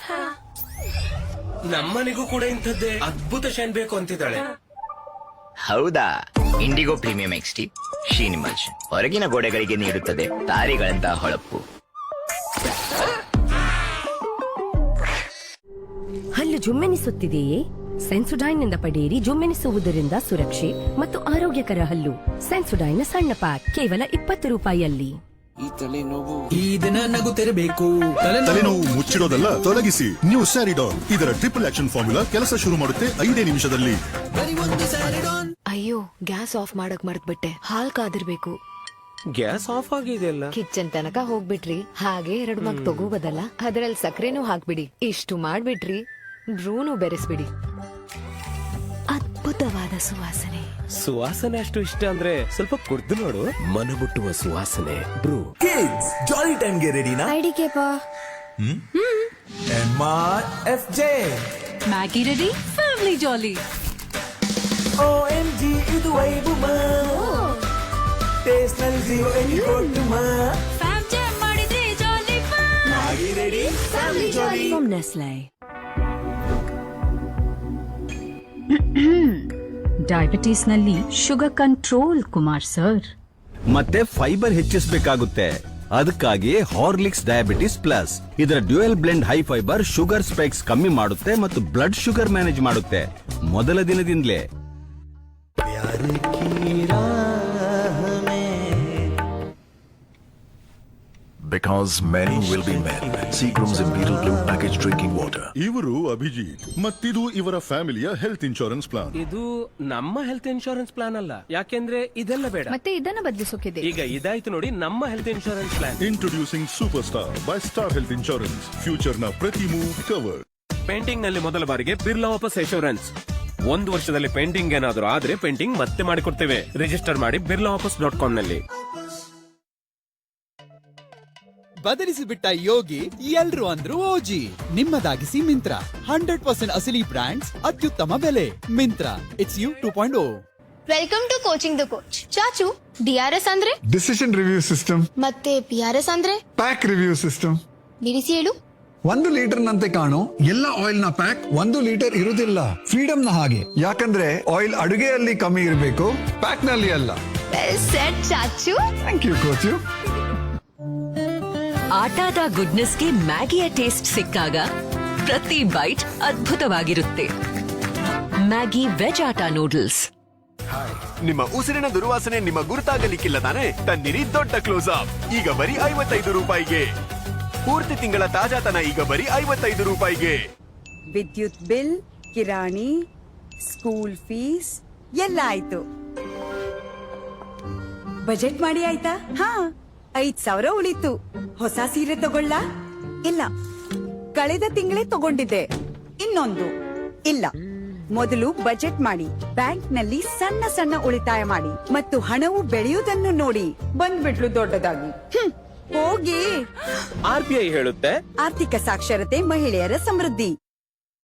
ನಮ್ಮನೆಗೂ ಕೂಡ ಇಂಥದ್ದೇ ಅದ್ಭುತ ಶೈನ್ ಬೇಕು ಅಂತಿದ್ದಾಳೆ. ಹೌದಾ? Indigo premium XT sheen emulsion ಹೊರಗಿನ ಗೋಡೆಗಳಿಗೆ ನೀಡುತ್ತದೆ ತಾರೆಗಳಂತಹ ಹೊಳಪು. ಹಲ್ಲು ಜುಮ್ಮೆನಿಸುತ್ತಿದೆಯೇ? ಸೆನ್ಸೊಡೈನ್ ನಿಂದ ಪಡೆಯಿರಿ. ಜುಮ್ಮೆನಿಸುವುದರಿಂದ ಸುರಕ್ಷೆ ಮತ್ತು ಆರೋಗ್ಯಕರ ಹಲ್ಲು. ಸೆನ್ಸೊಡೈನ್ ಸಣ್ಣ ಪ್ಯಾಕ್ ಕೇವಲ 20 ರೂಪಾಯಿಯಲ್ಲಿ. ಈ ದಿನ ನಗು ತೆರಬೇಕು. ತಲೆನೋವು ಮುಚ್ಚಿಡೋದಲ್ಲ, ತೊಲಗಿಸಿ. New Saridon. ಇದರ ಟ್ರಿಪಲ್ ಆಕ್ಷನ್ ಫಾರ್ಮುಲಾ ಕೆಲಸ ಶುರು ಮಾಡುತ್ತೆ 5 ನಿಮಿಷದಲ್ಲಿ. ಅಯ್ಯೋ, ಗ್ಯಾಸ್ ಆಫ್ ಮಾಡಕ್ ಮರ್ತ್ಬಿಟ್ಟೆ. ಹಾಲ್ ಕಾದಿರ್ಬೇಕು. ಗ್ಯಾಸ್ ಆಫ್ ಆಗಿದೆಯಲ್ಲ. ಕಿಚನ್ ತನಕ ಹೋಗ್ಬಿಟ್ರಿ, ಹಾಗೆ 2 ಮಗ್ ತಗೋಬೋದಲ್ಲ. ಅದ್ರಲ್ಲಿ ಸಕ್ಕರೆನೂ ಹಾಕ್ಬಿಡಿ. ಇಷ್ಟು ಮಾಡ್ಬಿಟ್ರಿ, ಬ್ರೂನು ಬೆರೆಸ್ಬಿಡಿ. ಅದ್ಭುತವಾದ ಸುವಾಸನೆ. ಸುವಾಸನೆ ಅಷ್ಟು ಇಷ್ಟ ಅಂದ್ರೆ ಸ್ವಲ್ಪ ಕುಡ್ದು ನೋಡು. ಮನಮುಟ್ಟುವ ಸುವಾಸನೆ ಬ್ರೂ. ಕಿಡ್ಸ್ ಜಾಲಿ ಟೈಮ್ ಗೆ ರೆಡಿನಾ? ಐಡಿಕೆ ಪಾ. MRFJ Maggi ready, family jolly. OMG ಇದು ವೈಬುಮ. ಟೇಸ್ಟ್ ನಲ್ಲಿ ಝೀರೋ ಎನಿ ಕೊಟ್ಟು ಫ್ಯಾಮ್ ಜಾಮ್ ಮಾಡಿದ್ರೆ jolly Maggi ready family jolly. From Nestle. Diabetes ನಲ್ಲಿ ಶುಗರ್ ಕಂಟ್ರೋಲ್ ಕುಮಾರ್ ಸರ್. ಮತ್ತೆ ಫೈಬರ್ ಹೆಚ್ಚಿಸಬೇಕಾಗುತ್ತೆ, ಅದಕ್ಕಾಗಿ ಹಾರ್ಲಿಕ್ಸ್ ಡಯಾಬಿಟಿಸ್ ಪ್ಲಸ್. ಇದರ dual blend high fibre sugar spikes ಕಮ್ಮಿ ಮಾಡುತ್ತೆ ಮತ್ತು ಬ್ಲಡ್ ಶುಗರ್ ಮ್ಯಾನೇಜ್ ಮಾಡುತ್ತೆ ಮೊದಲ ದಿನದಿಂದಲೇ. Because many will be men. Seagram's Imperial Blue Package Drinking Water. ಇವರು ಅಭಿಜಿತ್ ಮತ್ತಿದು ಇವರ ಫ್ಯಾಮಿಲಿಯ ಹೆಲ್ತ್ ಇನ್ಶೂರೆನ್ಸ್ ಪ್ಲಾನ್. ಇದು ನಮ್ಮ ಹೆಲ್ತ್ ಇನ್ಶೂರೆನ್ಸ್ ಪ್ಲಾನ್ ಅಲ್ಲ, ಯಾಕೆಂದ್ರೆ ಇದೆಲ್ಲ ಬೇಡ. ಮತ್ತೆ ಇದನ್ನ ಬದಲಿಸೋಕಿದೆ. ಈಗ ಇದಾಯ್ತು ನೋಡಿ ನಮ್ಮ health insurance plan. Introducing super star by star health insurance. Future ನ ಪ್ರತಿ ಮೂವ್ ಕವರ್. ಪೇಂಟಿಂಗ್ ನಲ್ಲಿ ಮೊದಲ ಬಾರಿಗೆ ಬಿರ್ಲಾ ವಾಪಸ್ ಇನ್ಶೂರೆನ್ಸ್. 1 ವರ್ಷದಲ್ಲಿ ಪೇಂಟಿಂಗ್ ಏನಾದರೂ ಆದ್ರೆ ಪೇಂಟಿಂಗ್ ಮತ್ತೆ ಮಾಡಿಕೊಡ್ತೇವೆ. ರಿಜಿಸ್ಟರ್ ಮಾಡಿ birlawapas.com ನಲ್ಲಿ. ಬದಲಿಸಿಬಿಟ್ಟ ಯೋಗಿ ಎಲ್ರು ಅಂದ್ರು ಓಜಿ. ನಿಮ್ಮದಾಗಿಸಿ ಮಿಂತ್ರ 100% ಅಸಲಿ ಬ್ರಾಂಡ್ಸ್, ಅತ್ಯುತ್ತಮ ಬೆಲೆ. Myntra, it's you 2.0. Welcome to coaching the coach. ಚಾಚು, DRS ಅಂದ್ರೆ ಡಿಸಿಷನ್ ರಿವ್ಯೂ ಸಿಸ್ಟಮ್. ಮತ್ತೆ PRS ಅಂದ್ರೆ ಪ್ಯಾಕ್ ರಿವ್ಯೂ ಸಿಸ್ಟಮ್. ಬಿಡಿಸಿ ಹೇಳು. 1 ಲೀಟರ್ ನಂತೆ ಕಾಣೋ ಎಲ್ಲ ಆಯಿಲ್ ನ ಪ್ಯಾಕ್ 1 ಲೀಟರ್ ಇರುವುದಿಲ್ಲ. ಫ್ರೀಡಮ್ ನ ಹಾಗೆ, ಯಾಕಂದ್ರೆ ಆಯಿಲ್ ಅಡುಗೆಯಲ್ಲಿ ಕಮ್ಮಿ ಇರಬೇಕು, ಪ್ಯಾಕ್ ನಲ್ಲಿ ಅಲ್ಲ. ವೆಲ್ ಸೆಟ್ ಚಾಚು. ಥ್ಯಾಂಕ್ ಯು ಕೋಚು. ಆಟಾದ ಗುಡ್ನೆಸ್ಗೆ ಮ್ಯಾಗಿಯ ಟೇಸ್ಟ್ ಸಿಕ್ಕಾಗ ಪ್ರತಿ ಬೈಟ್ ಅದ್ಭುತವಾಗಿರುತ್ತೆ. Maggi veg atta noodles. ನಿಮ್ಮ ಉಸಿರಿನ ದುರ್ವಾಸನೆ ನಿಮ್ಮ ಗುರುತಾಗಲಿಕ್ಕಿಲ್ಲ ತಾನೆ? ತನ್ನಿರಿ ದೊಡ್ಡ ಕ್ಲೋಸ್ ಅಪ್, ಈಗ ಬರೀ 55 ರೂಪಾಯಿಗೆ. ಪೂರ್ತಿ ತಿಂಗಳ ತಾಜಾತನ ಈಗ ಬರೀ 55 ರೂಪಾಯಿಗೆ. ವಿದ್ಯುತ್ ಬಿಲ್, ಕಿರಾಣಿ, ಸ್ಕೂಲ್ ಫೀಸ್ ಎಲ್ಲ ಆಯ್ತು. ಬಜೆಟ್ ಮಾಡಿ ಆಯ್ತಾ? ಹಾ, 5,000 ಉಳಿತು. ಹೊಸ ಸೀರೆ ತಗೊಳ್ಳ? ಇಲ್ಲ, ಕಳೆದ ತಿಂಗಳೇ ತಗೊಂಡಿದ್ದೆ. ಇನ್ನೊಂದು ಇಲ್ಲ. ಮೊದಲು ಬಜೆಟ್ ಮಾಡಿ, ಬ್ಯಾಂಕ್ ನಲ್ಲಿ ಸಣ್ಣ ಸಣ್ಣ ಉಳಿತಾಯ ಮಾಡಿ ಮತ್ತು ಹಣವು ಬೆಳೆಯುವುದನ್ನು ನೋಡಿ. ಬಂದ್ಬಿಟ್ಲು ದೊಡ್ಡದಾಗಿ. ಹೋಗಿ. RBI ಹೇಳುತ್ತೆ, ಆರ್ಥಿಕ ಸಾಕ್ಷರತೆ ಮಹಿಳೆಯರ ಸಮೃದ್ಧಿ.